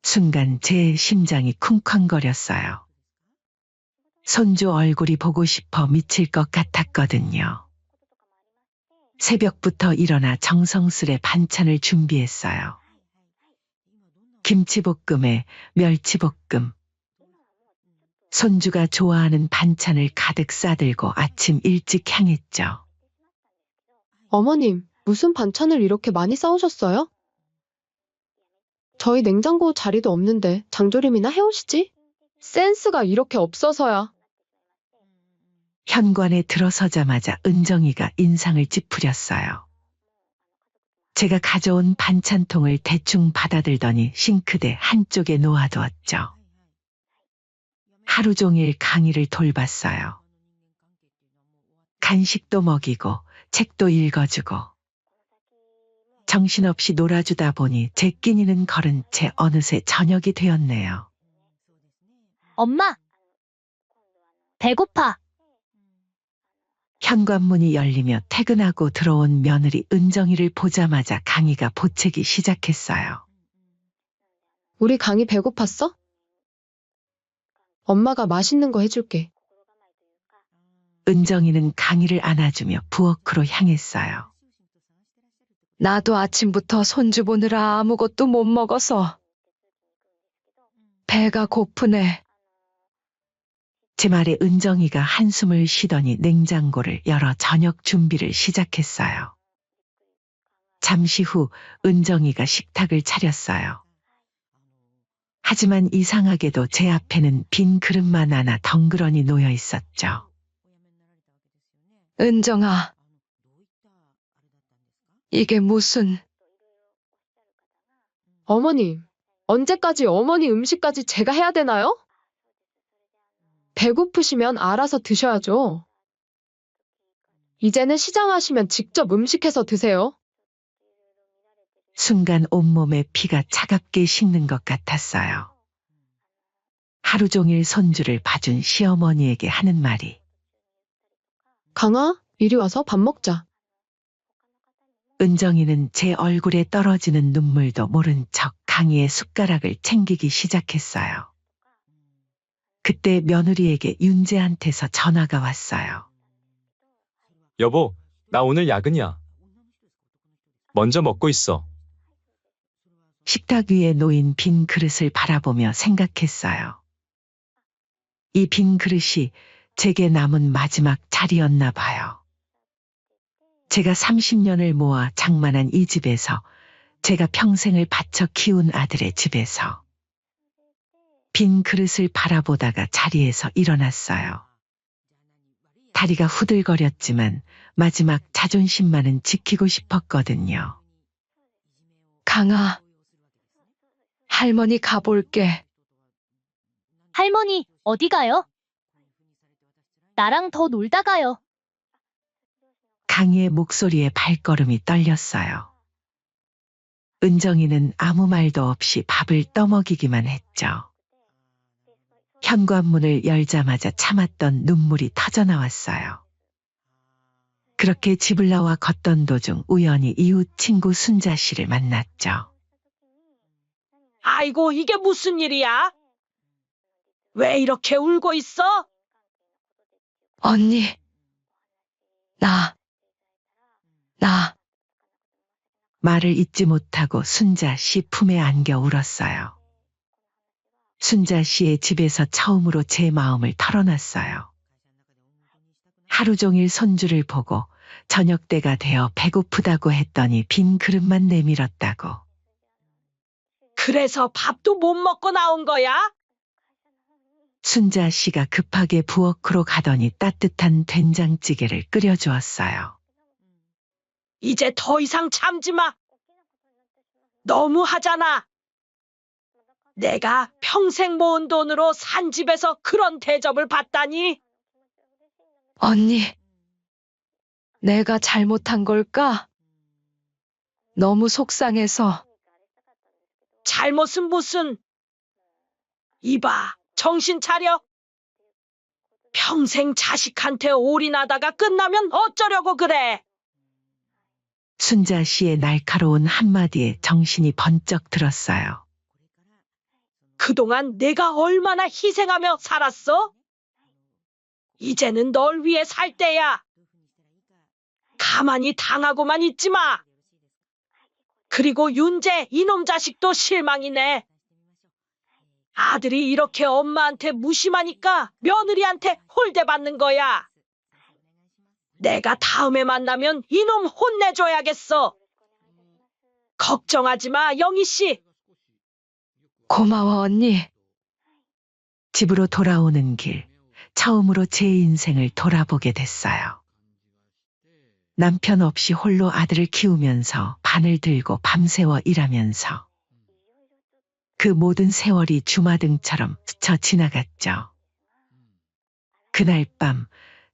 순간 제 심장이 쿵쾅거렸어요. 손주 얼굴이 보고 싶어 미칠 것 같았거든요. 새벽부터 일어나 정성스레 반찬을 준비했어요. 김치볶음에 멸치볶음. 손주가 좋아하는 반찬을 가득 싸들고 아침 일찍 향했죠. 어머님, 무슨 반찬을 이렇게 많이 싸오셨어요? 저희 냉장고 자리도 없는데 장조림이나 해오시지? 센스가 이렇게 없어서야. 현관에 들어서자마자 은정이가 인상을 찌푸렸어요. 제가 가져온 반찬통을 대충 받아들더니 싱크대 한쪽에 놓아두었죠. 하루 종일 강희를 돌봤어요. 간식도 먹이고 책도 읽어주고 정신없이 놀아주다 보니 제 끼니는 거른 채 어느새 저녁이 되었네요. 엄마! 배고파. 현관문이 열리며 퇴근하고 들어온 며느리 은정이를 보자마자 강희가 보채기 시작했어요. 우리 강희 배고팠어? 엄마가 맛있는 거 해줄게. 은정이는 강희를 안아주며 부엌으로 향했어요. 나도 아침부터 손주 보느라 아무것도 못 먹어서 배가 고프네. 제 말에 은정이가 한숨을 쉬더니 냉장고를 열어 저녁 준비를 시작했어요. 잠시 후 은정이가 식탁을 차렸어요. 하지만 이상하게도 제 앞에는 빈 그릇만 하나 덩그러니 놓여 있었죠. 은정아, 이게 무슨... 어머님, 언제까지 어머니 음식까지 제가 해야 되나요? 배고프시면 알아서 드셔야죠. 이제는 시장하시면 직접 음식해서 드세요. 순간 온몸에 피가 차갑게 식는 것 같았어요. 하루 종일 손주를 봐준 시어머니에게 하는 말이 강아, 이리 와서 밥 먹자. 은정이는 제 얼굴에 떨어지는 눈물도 모른 척 강희의 숟가락을 챙기기 시작했어요. 그때 며느리에게 윤재한테서 전화가 왔어요. 여보, 나 오늘 야근이야. 먼저 먹고 있어. 식탁 위에 놓인 빈 그릇을 바라보며 생각했어요. 이 빈 그릇이 제게 남은 마지막 자리였나 봐요. 제가 30년을 모아 장만한 이 집에서, 제가 평생을 바쳐 키운 아들의 집에서 빈 그릇을 바라보다가 자리에서 일어났어요. 다리가 후들거렸지만 마지막 자존심만은 지키고 싶었거든요. 강아, 할머니 가볼게. 할머니, 어디 가요? 나랑 더 놀다 가요. 강희의 목소리에 발걸음이 떨렸어요. 은정이는 아무 말도 없이 밥을 떠먹이기만 했죠. 현관문을 열자마자 참았던 눈물이 터져나왔어요. 그렇게 집을 나와 걷던 도중 우연히 이웃 친구 순자 씨를 만났죠. 아이고, 이게 무슨 일이야? 왜 이렇게 울고 있어? 언니, 나. 말을 잇지 못하고 순자 씨 품에 안겨 울었어요. 순자 씨의 집에서 처음으로 제 마음을 털어놨어요. 하루 종일 손주를 보고 저녁 때가 되어 배고프다고 했더니 빈 그릇만 내밀었다고. 그래서 밥도 못 먹고 나온 거야? 순자 씨가 급하게 부엌으로 가더니 따뜻한 된장찌개를 끓여주었어요. 이제 더 이상 참지 마. 너무 하잖아. 내가 평생 모은 돈으로 산 집에서 그런 대접을 받다니. 언니, 내가 잘못한 걸까? 너무 속상해서. 잘못은 무슨. 이봐, 정신 차려. 평생 자식한테 올인하다가 끝나면 어쩌려고 그래. 순자 씨의 날카로운 한마디에 정신이 번쩍 들었어요. 그동안 내가 얼마나 희생하며 살았어? 이제는 널 위해 살 때야. 가만히 당하고만 있지 마. 그리고 윤재 이놈 자식도 실망이네. 아들이 이렇게 엄마한테 무심하니까 며느리한테 홀대받는 거야. 내가 다음에 만나면 이놈 혼내줘야겠어. 걱정하지 마, 영희 씨. 고마워, 언니. 집으로 돌아오는 길, 처음으로 제 인생을 돌아보게 됐어요. 남편 없이 홀로 아들을 키우면서 바늘 들고 밤새워 일하면서 그 모든 세월이 주마등처럼 스쳐 지나갔죠. 그날 밤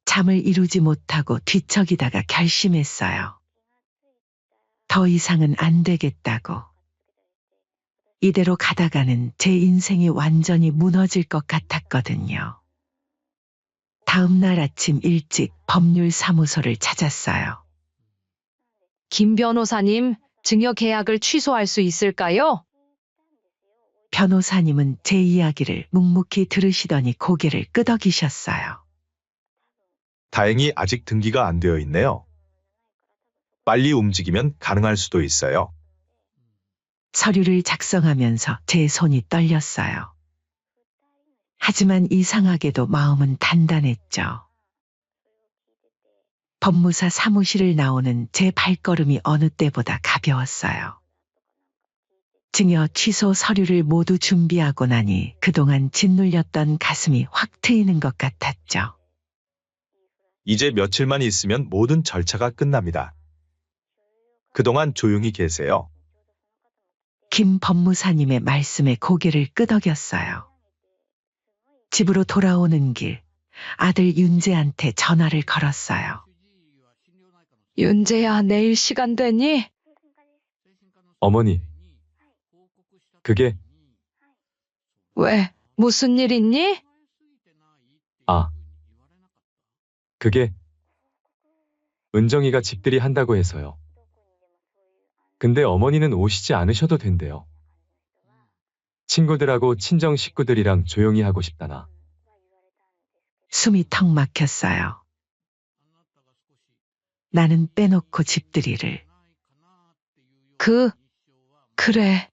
잠을 이루지 못하고 뒤척이다가 결심했어요. 더 이상은 안 되겠다고. 이대로 가다가는 제 인생이 완전히 무너질 것 같았거든요. 다음 날 아침 일찍 법률사무소를 찾았어요. 김 변호사님, 증여 계약을 취소할 수 있을까요? 변호사님은 제 이야기를 묵묵히 들으시더니 고개를 끄덕이셨어요. 다행히 아직 등기가 안 되어 있네요. 빨리 움직이면 가능할 수도 있어요. 서류를 작성하면서 제 손이 떨렸어요. 하지만 이상하게도 마음은 단단했죠. 법무사 사무실을 나오는 제 발걸음이 어느 때보다 가벼웠어요. 증여 취소 서류를 모두 준비하고 나니 그동안 짓눌렸던 가슴이 확 트이는 것 같았죠. 이제 며칠만 있으면 모든 절차가 끝납니다. 그동안 조용히 계세요. 김 법무사님의 말씀에 고개를 끄덕였어요. 집으로 돌아오는 길, 아들 윤재한테 전화를 걸었어요. 윤재야, 내일 시간 되니? 어머니. 그게, 왜? 무슨 일 있니? 그게 은정이가 집들이 한다고 해서요. 근데 어머니는 오시지 않으셔도 된대요. 친구들하고 친정 식구들이랑 조용히 하고 싶다나. 숨이 턱 막혔어요. 나는 빼놓고 집들이를. 그래.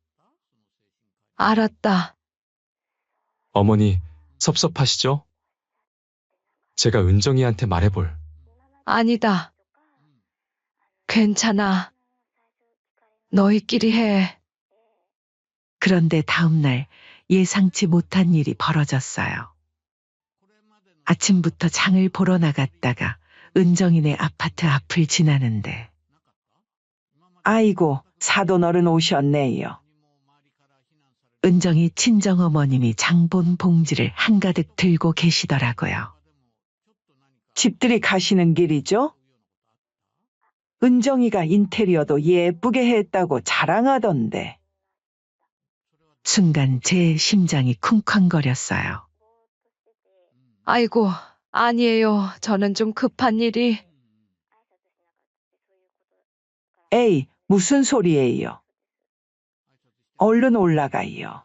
알았다. 어머니, 섭섭하시죠? 제가 은정이한테 말해볼. 아니다. 괜찮아. 너희끼리 해. 그런데 다음 날 예상치 못한 일이 벌어졌어요. 아침부터 장을 보러 나갔다가 은정이네 아파트 앞을 지나는데 아이고, 사돈 어른 오셨네요. 은정이 친정어머님이 장본 봉지를 한가득 들고 계시더라고요. 집들이 가시는 길이죠? 은정이가 인테리어도 예쁘게 했다고 자랑하던데. 순간 제 심장이 쿵쾅거렸어요. 아이고, 아니에요. 저는 좀 급한 일이. 에이, 무슨 소리예요? 얼른 올라가요.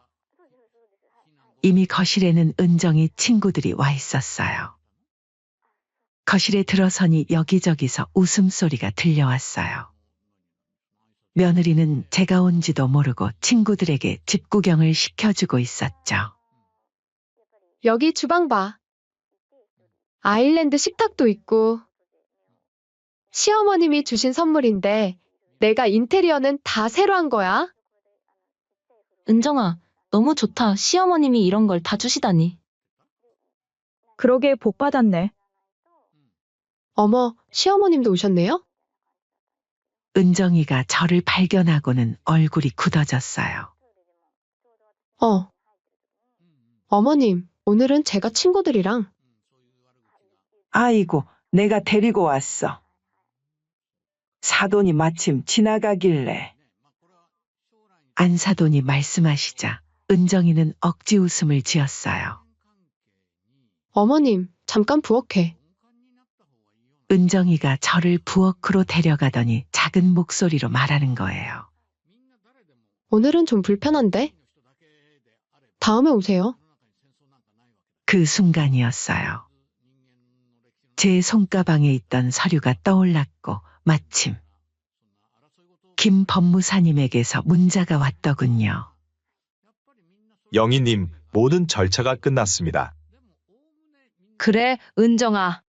이미 거실에는 은정이 친구들이 와 있었어요. 거실에 들어서니 여기저기서 웃음소리가 들려왔어요. 며느리는 제가 온지도 모르고 친구들에게 집 구경을 시켜주고 있었죠. 여기 주방 봐. 아일랜드 식탁도 있고. 시어머님이 주신 선물인데 내가 인테리어는 다 새로 한 거야. 은정아, 너무 좋다. 시어머님이 이런 걸 다 주시다니. 그러게 복 받았네. 어머, 시어머님도 오셨네요? 은정이가 저를 발견하고는 얼굴이 굳어졌어요. 어머님, 오늘은 제가 친구들이랑. 아이고, 내가 데리고 왔어. 사돈이 마침 지나가길래. 안사돈이 말씀하시자 은정이는 억지 웃음을 지었어요. 어머님, 잠깐 부엌에. 은정이가 저를 부엌으로 데려가더니 작은 목소리로 말하는 거예요. 오늘은 좀 불편한데? 다음에 오세요. 그 순간이었어요. 제 손가방에 있던 서류가 떠올랐고 마침 김 법무사님에게서 문자가 왔더군요. 영희님, 모든 절차가 끝났습니다. 그래, 은정아.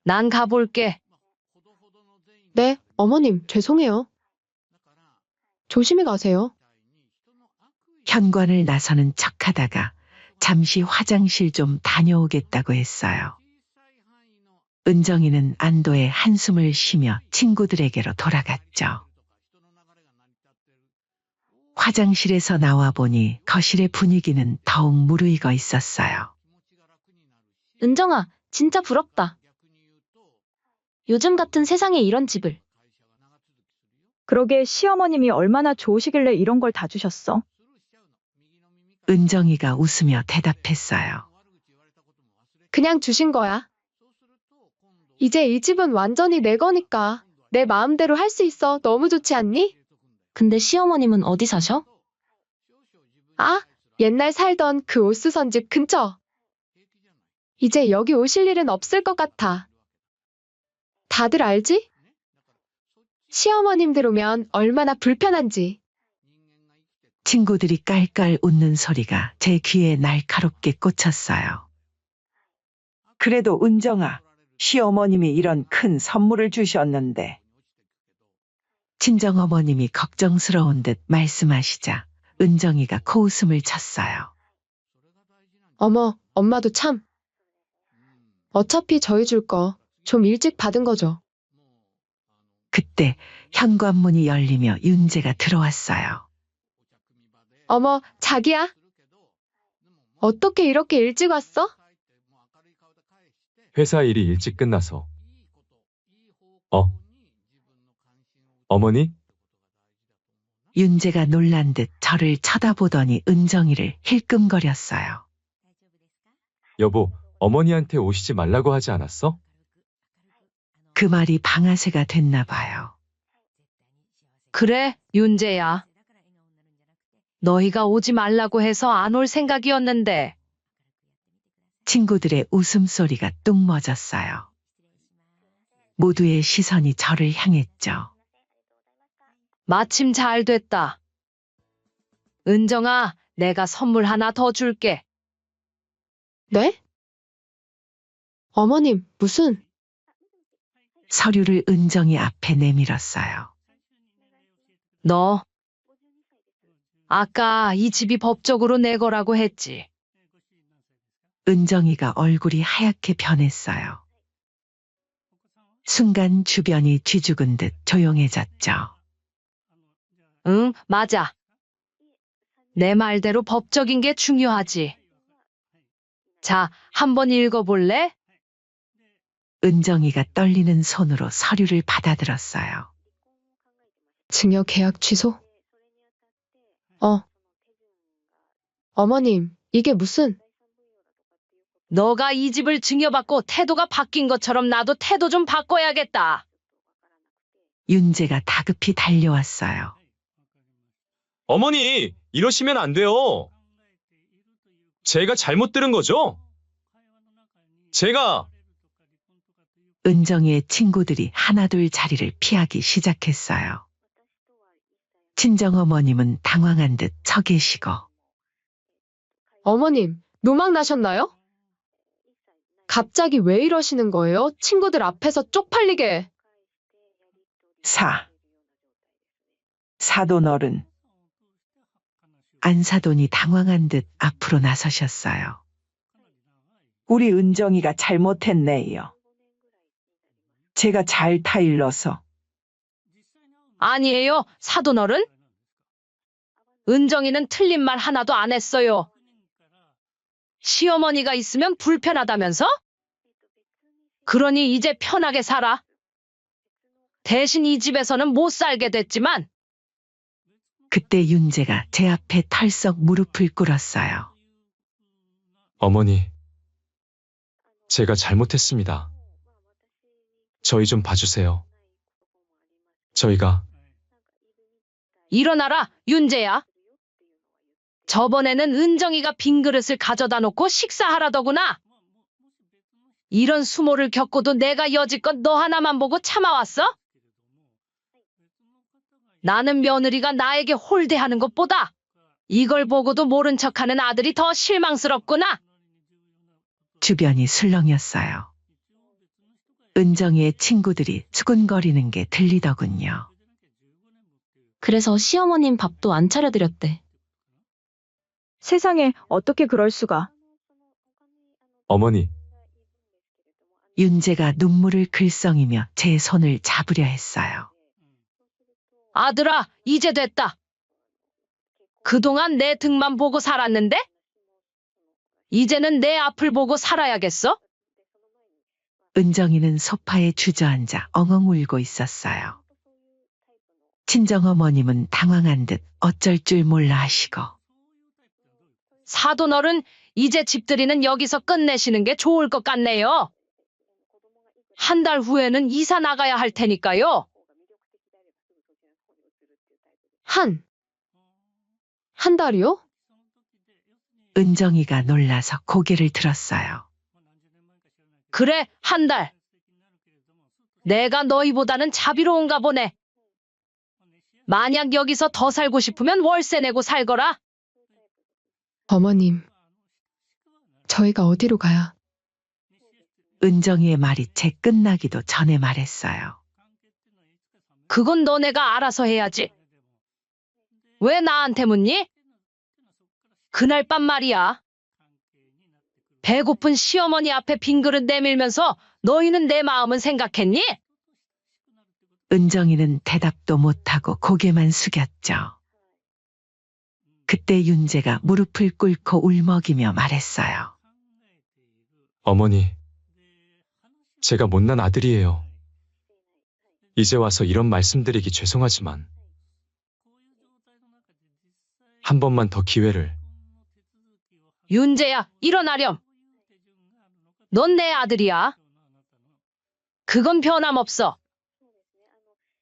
난 가볼게. 네, 어머님, 죄송해요. 조심히 가세요. 현관을 나서는 척하다가 잠시 화장실 좀 다녀오겠다고 했어요. 은정이는 안도의 한숨을 쉬며 친구들에게로 돌아갔죠. 화장실에서 나와 보니 거실의 분위기는 더욱 무르익어 있었어요. 은정아, 진짜 부럽다. 요즘 같은 세상에 이런 집을. 그러게 시어머님이 얼마나 좋으시길래 이런 걸 다 주셨어. 은정이가 웃으며 대답했어요. 그냥 주신 거야. 이제 이 집은 완전히 내 거니까 내 마음대로 할 수 있어. 너무 좋지 않니? 근데 시어머님은 어디 사셔? 아, 옛날 살던 그 옷 쓰선 집 근처. 이제 여기 오실 일은 없을 것 같아. 다들 알지? 시어머님들 오면 얼마나 불편한지. 친구들이 깔깔 웃는 소리가 제 귀에 날카롭게 꽂혔어요. 그래도 은정아, 시어머님이 이런 큰 선물을 주셨는데. 친정어머님이 걱정스러운 듯 말씀하시자 은정이가 코웃음을 쳤어요. 어머, 엄마도 참. 어차피 저희 줄 거 좀 일찍 받은 거죠. 그때 현관문이 열리며 윤재가 들어왔어요. 어머, 자기야? 어떻게 이렇게 일찍 왔어? 회사 일이 일찍 끝나서. 어머니? 윤재가 놀란 듯 저를 쳐다보더니 은정이를 힐끔거렸어요. 여보, 어머니한테 오시지 말라고 하지 않았어? 그 말이 방아쇠가 됐나 봐요. 그래, 윤재야. 너희가 오지 말라고 해서 안 올 생각이었는데. 친구들의 웃음소리가 뚝 멎었어요. 모두의 시선이 저를 향했죠. 마침 잘 됐다. 은정아, 내가 선물 하나 더 줄게. 네? 어머님, 무슨? 서류를 은정이 앞에 내밀었어요. 너, 아까 이 집이 법적으로 내 거라고 했지. 은정이가 얼굴이 하얗게 변했어요. 순간 주변이 쥐죽은 듯 조용해졌죠. 응, 맞아. 내 말대로 법적인 게 중요하지. 자, 한번 읽어볼래? 은정이가 떨리는 손으로 서류를 받아들었어요. 증여 계약 취소? 어머님, 이게 무슨? 너가 이 집을 증여받고 태도가 바뀐 것처럼 나도 태도 좀 바꿔야겠다. 윤재가 다급히 달려왔어요. 어머니, 이러시면 안 돼요. 제가 잘못 들은 거죠? 제가 은정이의 친구들이 하나둘 자리를 피하기 시작했어요. 친정어머님은 당황한 듯 서 계시고 어머님, 노망 나셨나요? 갑자기 왜 이러시는 거예요? 친구들 앞에서 쪽팔리게. 사돈 어른. 안사돈이 당황한 듯 앞으로 나서셨어요. 우리 은정이가 잘못했네요. 제가 잘 타일러서. 아니에요, 사돈어른. 은정이는 틀린 말 하나도 안 했어요. 시어머니가 있으면 불편하다면서? 그러니 이제 편하게 살아. 대신 이 집에서는 못 살게 됐지만 그때 윤재가 제 앞에 털썩 무릎을 꿇었어요. 어머니, 제가 잘못했습니다. 저희 좀 봐주세요. 저희가 일어나라, 윤재야. 저번에는 은정이가 빈 그릇을 가져다 놓고 식사하라더구나. 이런 수모를 겪고도 내가 여지껏 너 하나만 보고 참아왔어? 나는 며느리가 나에게 홀대하는 것보다 이걸 보고도 모른 척하는 아들이 더 실망스럽구나. 주변이 술렁였어요. 은정이의 친구들이 수군거리는 게 들리더군요. 그래서 시어머님 밥도 안 차려드렸대. 세상에 어떻게 그럴 수가. 어머니, 윤재가 눈물을 글썽이며 제 손을 잡으려 했어요. 아들아, 이제 됐다. 그동안 내 등만 보고 살았는데? 이제는 내 앞을 보고 살아야겠어? 은정이는 소파에 주저앉아 엉엉 울고 있었어요. 친정어머님은 당황한 듯 어쩔 줄 몰라 하시고 사돈어른, 이제 집들이는 여기서 끝내시는 게 좋을 것 같네요. 한 달 후에는 이사 나가야 할 테니까요. 한 달이요? 은정이가 놀라서 고개를 들었어요. 그래, 한 달. 내가 너희보다는 자비로운가 보네. 만약 여기서 더 살고 싶으면 월세 내고 살거라. 어머님, 저희가 어디로 가야? 은정이의 말이 채 끝나기도 전에 말했어요. 그건 너네가 알아서 해야지. 왜 나한테 묻니? 그날 밤 말이야. 배고픈 시어머니 앞에 빈 그릇 내밀면서 너희는 내 마음은 생각했니? 은정이는 대답도 못하고 고개만 숙였죠. 그때 윤재가 무릎을 꿇고 울먹이며 말했어요. 어머니, 제가 못난 아들이에요. 이제 와서 이런 말씀드리기 죄송하지만 한 번만 더 기회를. 윤재야, 일어나렴. 넌 내 아들이야. 그건 변함없어.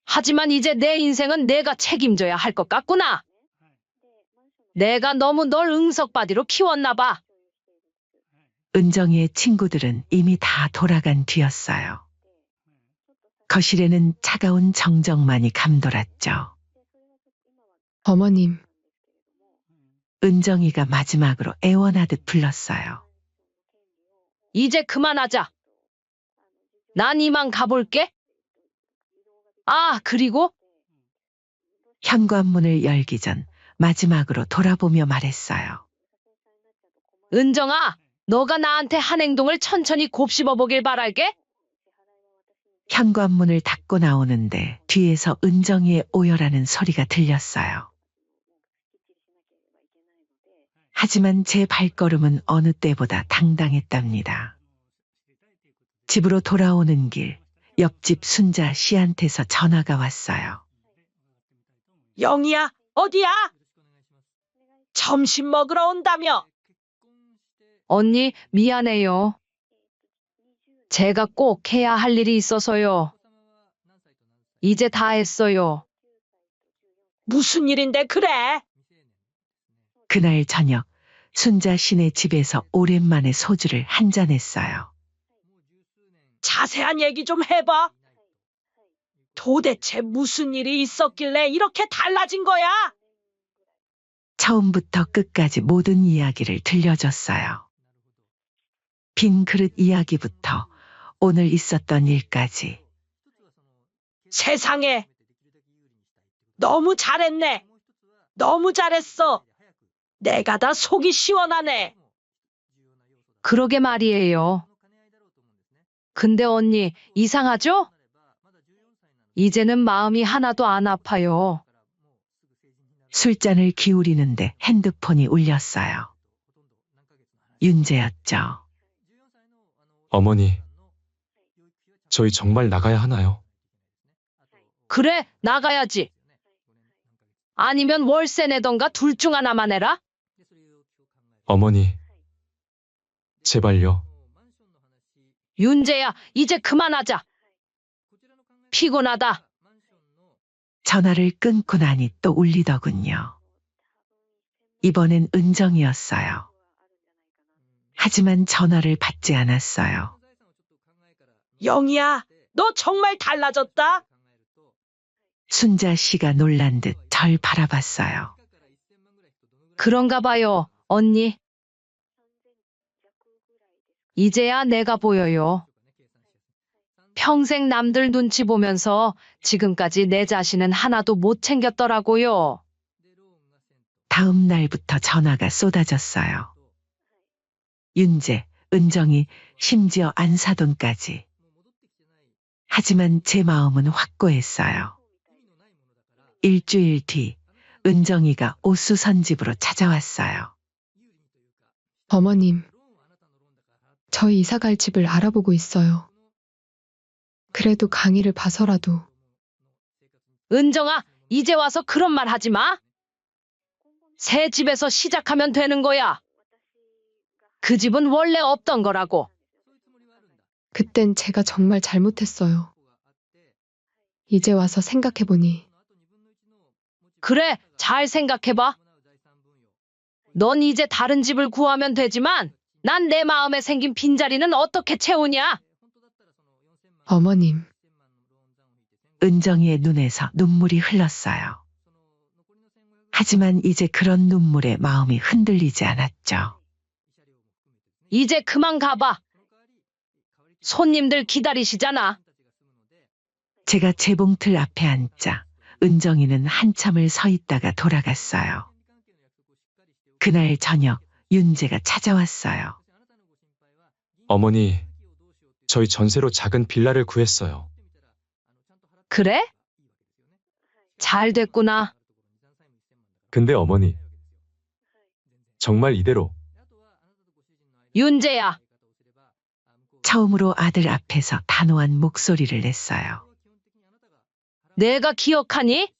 하지만 이제 내 인생은 내가 책임져야 할 것 같구나. 내가 너무 널 응석바디로 키웠나 봐. 은정이의 친구들은 이미 다 돌아간 뒤였어요. 거실에는 차가운 정적만이 감돌았죠. 어머님, 은정이가 마지막으로 애원하듯 불렀어요. 이제 그만하자. 난 이만 가볼게. 아, 그리고 현관문을 열기 전 마지막으로 돌아보며 말했어요. 은정아, 너가 나한테 한 행동을 천천히 곱씹어 보길 바랄게. 현관문을 닫고 나오는데 뒤에서 은정이의 오열하는 소리가 들렸어요. 하지만 제 발걸음은 어느 때보다 당당했답니다. 집으로 돌아오는 길, 옆집 순자 씨한테서 전화가 왔어요. 영희야, 어디야? 점심 먹으러 온다며. 언니, 미안해요. 제가 꼭 해야 할 일이 있어서요. 이제 다 했어요. 무슨 일인데 그래? 그날 저녁 순자 씨네 집에서 오랜만에 소주를 한잔 했어요. 자세한 얘기 좀 해봐. 도대체 무슨 일이 있었길래 이렇게 달라진 거야? 처음부터 끝까지 모든 이야기를 들려줬어요. 빈 그릇 이야기부터 오늘 있었던 일까지. 세상에. 너무 잘했네. 너무 잘했어. 내가 다 속이 시원하네. 그러게 말이에요. 근데 언니, 이상하죠? 이제는 마음이 하나도 안 아파요. 술잔을 기울이는데 핸드폰이 울렸어요. 윤재였죠. 어머니, 저희 정말 나가야 하나요? 그래, 나가야지. 아니면 월세 내던가 둘 중 하나만 해라. 어머니, 제발요. 윤재야, 이제 그만하자. 피곤하다. 전화를 끊고 나니 또 울리더군요. 이번엔 은정이었어요. 하지만 전화를 받지 않았어요. 영희야, 너 정말 달라졌다. 순자 씨가 놀란 듯 절 바라봤어요. 그런가 봐요, 언니. 이제야 내가 보여요. 평생 남들 눈치 보면서 지금까지 내 자신은 하나도 못 챙겼더라고요. 다음 날부터 전화가 쏟아졌어요. 윤재, 은정이, 심지어 안사돈까지. 하지만 제 마음은 확고했어요. 일주일 뒤 은정이가 오수선 집으로 찾아왔어요. 어머님, 저희 이사 갈 집을 알아보고 있어요. 그래도 강의를 봐서라도. 은정아, 이제 와서 그런 말 하지 마. 새 집에서 시작하면 되는 거야. 그 집은 원래 없던 거라고. 그땐 제가 정말 잘못했어요. 이제 와서 생각해보니. 그래, 잘 생각해봐. 넌 이제 다른 집을 구하면 되지만 난 내 마음에 생긴 빈자리는 어떻게 채우냐? 어머님. 은정이의 눈에서 눈물이 흘렀어요. 하지만 이제 그런 눈물에 마음이 흔들리지 않았죠. 이제 그만 가봐. 손님들 기다리시잖아. 제가 재봉틀 앞에 앉자 은정이는 한참을 서 있다가 돌아갔어요. 그날 저녁 윤재가 찾아왔어요. 어머니, 저희 전세로 작은 빌라를 구했어요. 그래? 잘 됐구나. 근데 어머니, 정말 이대로 윤재야. 처음으로 아들 앞에서 단호한 목소리를 냈어요. 내가 기억하니?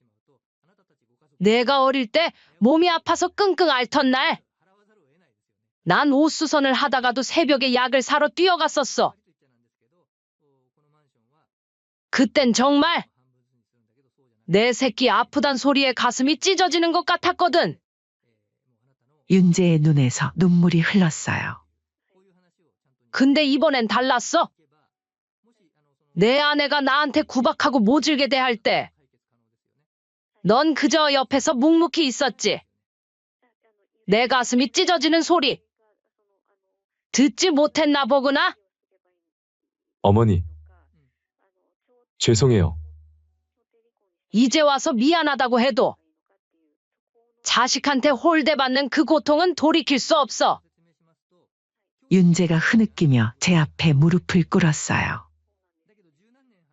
내가 어릴 때 몸이 아파서 끙끙 앓던 날. 난 옷수선을 하다가도 새벽에 약을 사러 뛰어갔었어. 그땐 정말 내 새끼 아프단 소리에 가슴이 찢어지는 것 같았거든. 윤재의 눈에서 눈물이 흘렀어요. 근데 이번엔 달랐어. 내 아내가 나한테 구박하고 모질게 대할 때 넌 그저 옆에서 묵묵히 있었지. 내 가슴이 찢어지는 소리 듣지 못했나 보구나. 어머니, 죄송해요. 이제 와서 미안하다고 해도 자식한테 홀대받는 그 고통은 돌이킬 수 없어. 윤재가 흐느끼며 제 앞에 무릎을 꿇었어요.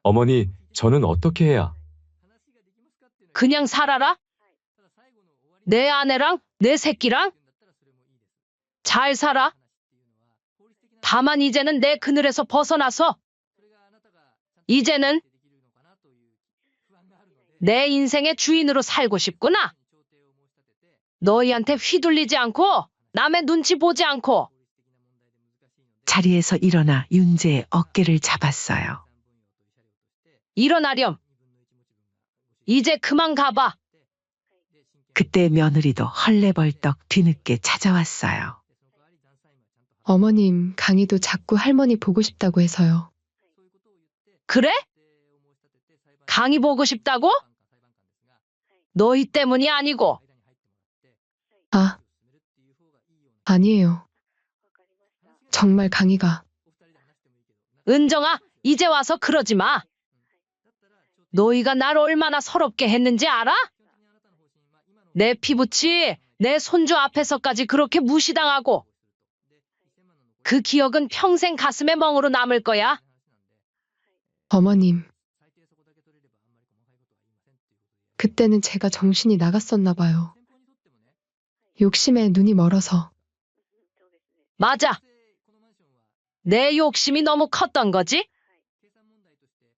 어머니, 저는 어떻게 해야? 그냥 살아라. 내 아내랑 내 새끼랑 잘 살아. 다만 이제는 내 그늘에서 벗어나서 이제는 내 인생의 주인으로 살고 싶구나. 너희한테 휘둘리지 않고 남의 눈치 보지 않고. 자리에서 일어나 윤재의 어깨를 잡았어요. 일어나렴. 이제 그만 가봐. 그때 며느리도 헐레벌떡 뒤늦게 찾아왔어요. 어머님, 강희도 자꾸 할머니 보고 싶다고 해서요. 그래? 강희 보고 싶다고? 너희 때문이 아니고. 아니에요. 정말 강희가. 은정아, 이제 와서 그러지 마. 너희가 날 얼마나 서럽게 했는지 알아? 내 피부치, 내 손주 앞에서까지 그렇게 무시당하고. 그 기억은 평생 가슴에 멍으로 남을 거야. 어머님. 그때는 제가 정신이 나갔었나 봐요. 욕심에 눈이 멀어서. 맞아. 내 욕심이 너무 컸던 거지?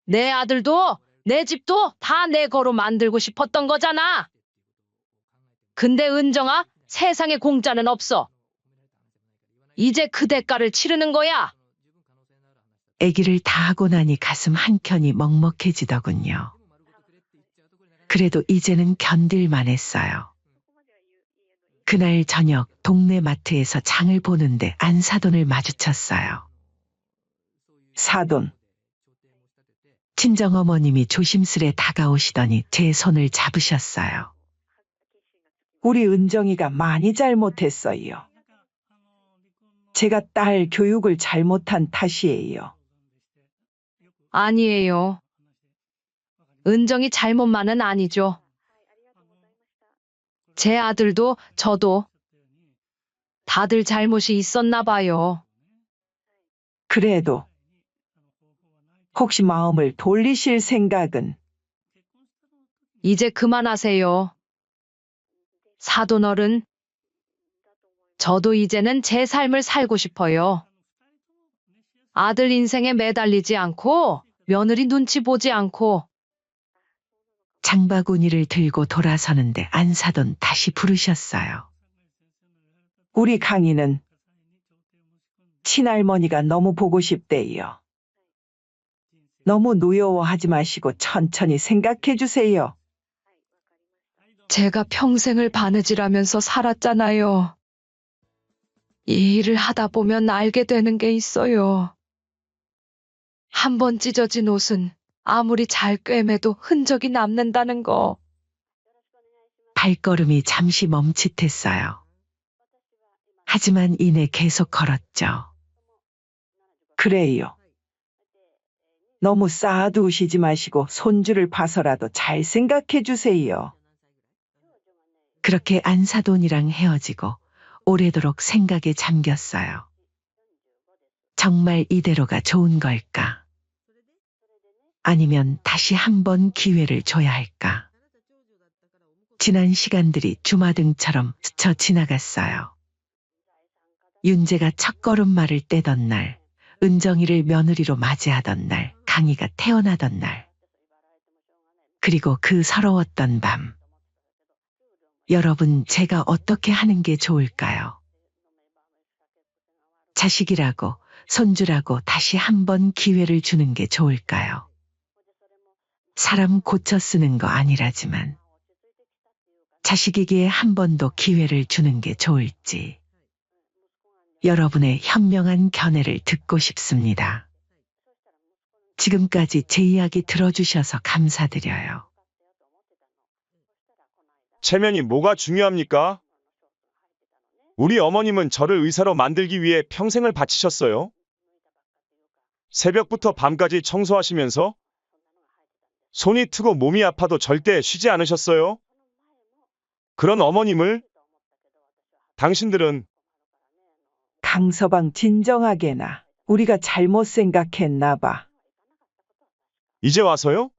내 아들도, 내 집도 다 내 거로 만들고 싶었던 거잖아. 근데 은정아, 세상에 공짜는 없어. 이제 그 대가를 치르는 거야. 아기를 다 하고 나니 가슴 한켠이 먹먹해지더군요. 그래도 이제는 견딜만 했어요. 그날 저녁 동네 마트에서 장을 보는데 안사돈을 마주쳤어요. 사돈, 친정어머님이 조심스레 다가오시더니 제 손을 잡으셨어요. 우리 은정이가 많이 잘못했어요. 제가 딸 교육을 잘못한 탓이에요. 아니에요. 은정이 잘못만은 아니죠. 제 아들도 저도 다들 잘못이 있었나 봐요. 그래도 혹시 마음을 돌리실 생각은? 이제 그만하세요. 사돈 어른, 저도 이제는 제 삶을 살고 싶어요. 아들 인생에 매달리지 않고 며느리 눈치 보지 않고. 장바구니를 들고 돌아서는데 안사돈 다시 부르셨어요. 우리 강희는 친할머니가 너무 보고 싶대요. 너무 노여워하지 마시고 천천히 생각해 주세요. 제가 평생을 바느질하면서 살았잖아요. 이 일을 하다 보면 알게 되는 게 있어요. 한 번 찢어진 옷은 아무리 잘 꿰매도 흔적이 남는다는 거. 발걸음이 잠시 멈칫했어요. 하지만 이내 계속 걸었죠. 그래요. 너무 쌓아두시지 마시고 손주를 봐서라도 잘 생각해 주세요. 그렇게 안사돈이랑 헤어지고 오래도록 생각에 잠겼어요. 정말 이대로가 좋은 걸까? 아니면 다시 한번 기회를 줘야 할까? 지난 시간들이 주마등처럼 스쳐 지나갔어요. 윤재가 첫걸음말을 떼던 날, 은정이를 며느리로 맞이하던 날, 강희가 태어나던 날. 그리고 그 서러웠던 밤. 여러분, 제가 어떻게 하는 게 좋을까요? 자식이라고, 손주라고 다시 한번 기회를 주는 게 좋을까요? 사람 고쳐 쓰는 거 아니라지만 자식이기에 한 번 더 기회를 주는 게 좋을지 여러분의 현명한 견해를 듣고 싶습니다. 지금까지 제 이야기 들어주셔서 감사드려요. 체면이 뭐가 중요합니까? 우리 어머님은 저를 의사로 만들기 위해 평생을 바치셨어요. 새벽부터 밤까지 청소하시면서 손이 트고 몸이 아파도 절대 쉬지 않으셨어요. 그런 어머님을 당신들은 강서방 진정하게나 우리가 잘못 생각했나 봐. 이제 와서요?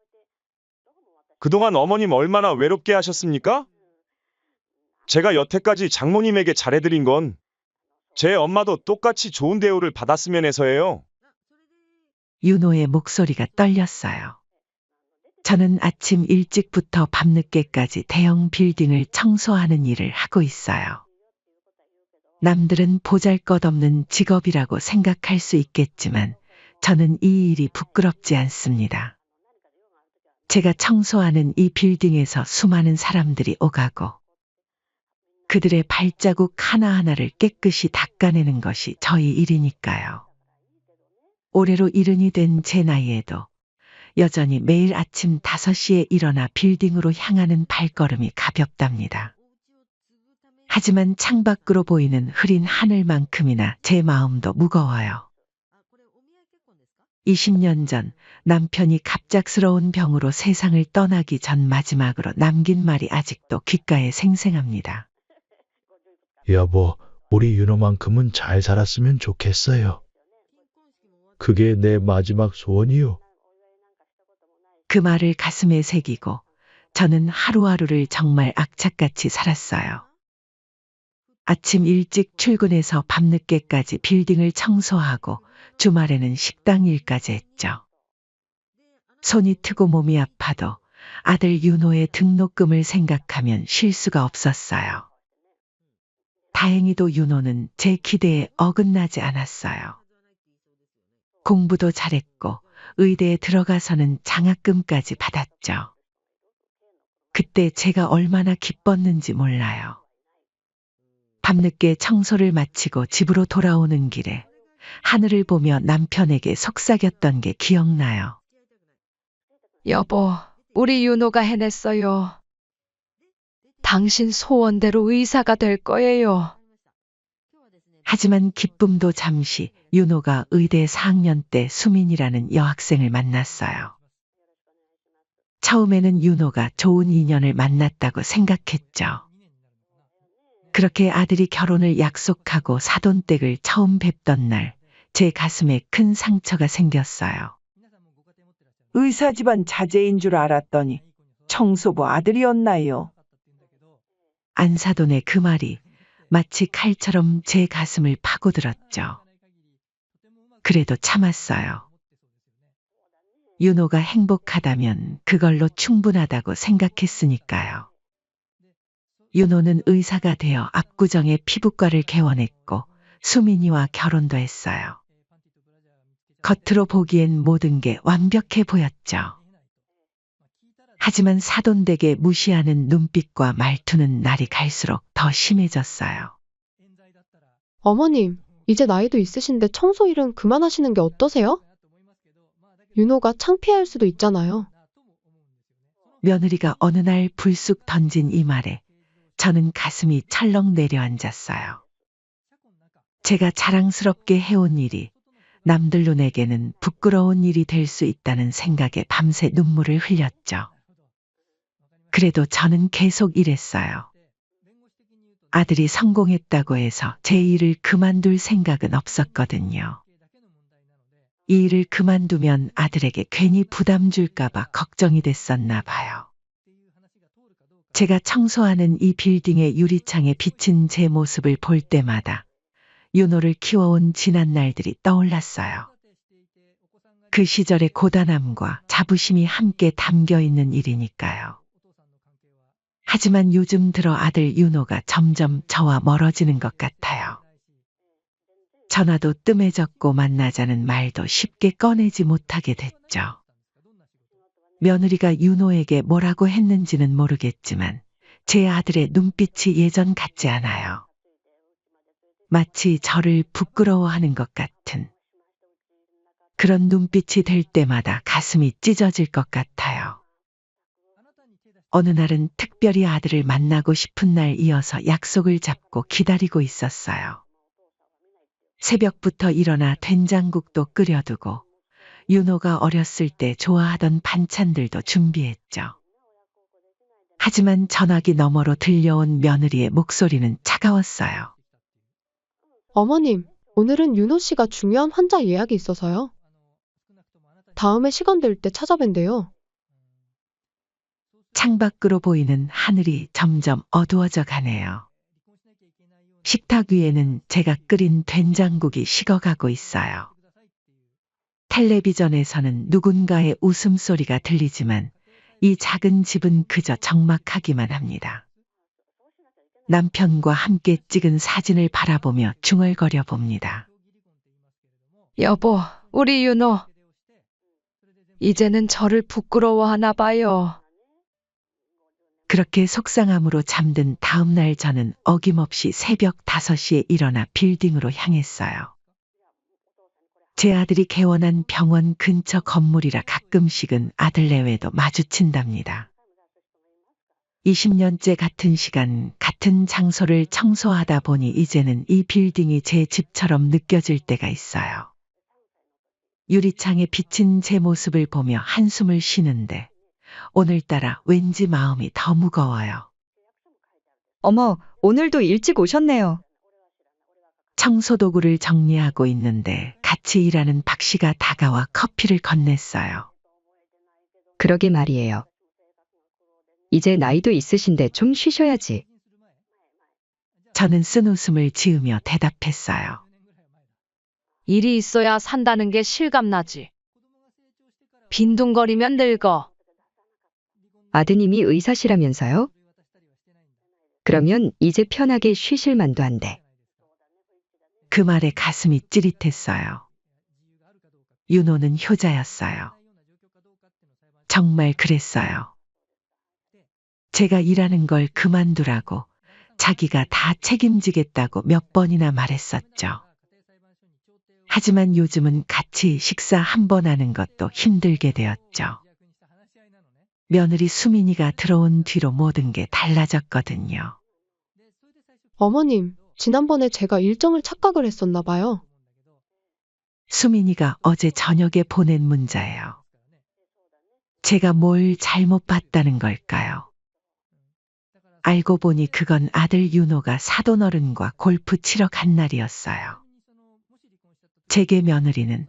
그동안 어머님 얼마나 외롭게 하셨습니까? 제가 여태까지 장모님에게 잘해드린 건 제 엄마도 똑같이 좋은 대우를 받았으면 해서예요. 윤호의 목소리가 떨렸어요. 저는 아침 일찍부터 밤늦게까지 대형 빌딩을 청소하는 일을 하고 있어요. 남들은 보잘것없는 직업이라고 생각할 수 있겠지만 저는 이 일이 부끄럽지 않습니다. 제가 청소하는 이 빌딩에서 수많은 사람들이 오가고 그들의 발자국 하나하나를 깨끗이 닦아내는 것이 저희 일이니까요. 올해로 70이 된 제 나이에도 여전히 매일 아침 5시에 일어나 빌딩으로 향하는 발걸음이 가볍답니다. 하지만 창밖으로 보이는 흐린 하늘만큼이나 제 마음도 무거워요. 20년 전 남편이 갑작스러운 병으로 세상을 떠나기 전 마지막으로 남긴 말이 아직도 귓가에 생생합니다. 여보, 우리 윤호만큼은 잘 살았으면 좋겠어요. 그게 내 마지막 소원이요. 그 말을 가슴에 새기고 저는 하루하루를 정말 악착같이 살았어요. 아침 일찍 출근해서 밤늦게까지 빌딩을 청소하고 주말에는 식당 일까지 했죠. 손이 트고 몸이 아파도 아들 윤호의 등록금을 생각하면 쉴 수가 없었어요. 다행히도 윤호는 제 기대에 어긋나지 않았어요. 공부도 잘했고 의대에 들어가서는 장학금까지 받았죠. 그때 제가 얼마나 기뻤는지 몰라요. 밤늦게 청소를 마치고 집으로 돌아오는 길에 하늘을 보며 남편에게 속삭였던 게 기억나요. 여보, 우리 윤호가 해냈어요. 당신 소원대로 의사가 될 거예요. 하지만 기쁨도 잠시 윤호가 의대 4학년 때 수민이라는 여학생을 만났어요. 처음에는 윤호가 좋은 인연을 만났다고 생각했죠. 그렇게 아들이 결혼을 약속하고 사돈댁을 처음 뵙던 날, 제 가슴에 큰 상처가 생겼어요. 의사 집안 자제인 줄 알았더니 청소부 아들이었나요? 안사돈의 그 말이 마치 칼처럼 제 가슴을 파고들었죠. 그래도 참았어요. 윤호가 행복하다면 그걸로 충분하다고 생각했으니까요. 윤호는 의사가 되어 압구정의 피부과를 개원했고 수민이와 결혼도 했어요. 겉으로 보기엔 모든 게 완벽해 보였죠. 하지만 사돈댁의 무시하는 눈빛과 말투는 날이 갈수록 더 심해졌어요. 어머님, 이제 나이도 있으신데 청소 일은 그만하시는 게 어떠세요? 윤호가 창피할 수도 있잖아요. 며느리가 어느 날 불쑥 던진 이 말에 저는 가슴이 철렁 내려앉았어요. 제가 자랑스럽게 해온 일이 남들 눈에게는 부끄러운 일이 될 수 있다는 생각에 밤새 눈물을 흘렸죠. 그래도 저는 계속 일했어요. 아들이 성공했다고 해서 제 일을 그만둘 생각은 없었거든요. 이 일을 그만두면 아들에게 괜히 부담 줄까봐 걱정이 됐었나 봐요. 제가 청소하는 이 빌딩의 유리창에 비친 제 모습을 볼 때마다 윤호를 키워온 지난 날들이 떠올랐어요. 그 시절의 고단함과 자부심이 함께 담겨 있는 일이니까요. 하지만 요즘 들어 아들 윤호가 점점 저와 멀어지는 것 같아요. 전화도 뜸해졌고 만나자는 말도 쉽게 꺼내지 못하게 됐죠. 며느리가 윤호에게 뭐라고 했는지는 모르겠지만 제 아들의 눈빛이 예전 같지 않아요. 마치 저를 부끄러워하는 것 같은 그런 눈빛이 될 때마다 가슴이 찢어질 것 같아요. 어느 날은 특별히 아들을 만나고 싶은 날 이어서 약속을 잡고 기다리고 있었어요. 새벽부터 일어나 된장국도 끓여두고 윤호가 어렸을 때 좋아하던 반찬들도 준비했죠. 하지만 전화기 너머로 들려온 며느리의 목소리는 차가웠어요. 어머님, 오늘은 윤호 씨가 중요한 환자 예약이 있어서요. 다음에 시간 될 때 찾아뵌대요. 창밖으로 보이는 하늘이 점점 어두워져 가네요. 식탁 위에는 제가 끓인 된장국이 식어가고 있어요. 텔레비전에서는 누군가의 웃음소리가 들리지만 이 작은 집은 그저 적막하기만 합니다. 남편과 함께 찍은 사진을 바라보며 중얼거려 봅니다. 여보, 우리 윤호. 이제는 저를 부끄러워하나 봐요. 그렇게 속상함으로 잠든 다음 날 저는 어김없이 새벽 5시에 일어나 빌딩으로 향했어요. 제 아들이 개원한 병원 근처 건물이라 가끔씩은 아들 내외도 마주친답니다. 20년째 같은 시간, 같은 장소를 청소하다 보니 이제는 이 빌딩이 제 집처럼 느껴질 때가 있어요. 유리창에 비친 제 모습을 보며 한숨을 쉬는데 오늘따라 왠지 마음이 더 무거워요. 어머, 오늘도 일찍 오셨네요. 청소도구를 정리하고 있는데 같이 일하는 박 씨가 다가와 커피를 건넸어요. 그러게 말이에요. 이제 나이도 있으신데 좀 쉬셔야지. 저는 쓴웃음을 지으며 대답했어요. 일이 있어야 산다는 게 실감나지. 빈둥거리면 늙어. 아드님이 의사시라면서요? 그러면 이제 편하게 쉬실 만도 한데. 그 말에 가슴이 찌릿했어요. 윤호는 효자였어요. 정말 그랬어요. 제가 일하는 걸 그만두라고 자기가 다 책임지겠다고 몇 번이나 말했었죠. 하지만 요즘은 같이 식사 한 번 하는 것도 힘들게 되었죠. 며느리 수민이가 들어온 뒤로 모든 게 달라졌거든요. 어머님, 지난번에 제가 일정을 착각을 했었나 봐요. 수민이가 어제 저녁에 보낸 문자예요. 제가 뭘 잘못 봤다는 걸까요? 알고 보니 그건 아들 윤호가 사돈어른과 골프 치러 간 날이었어요. 제게 며느리는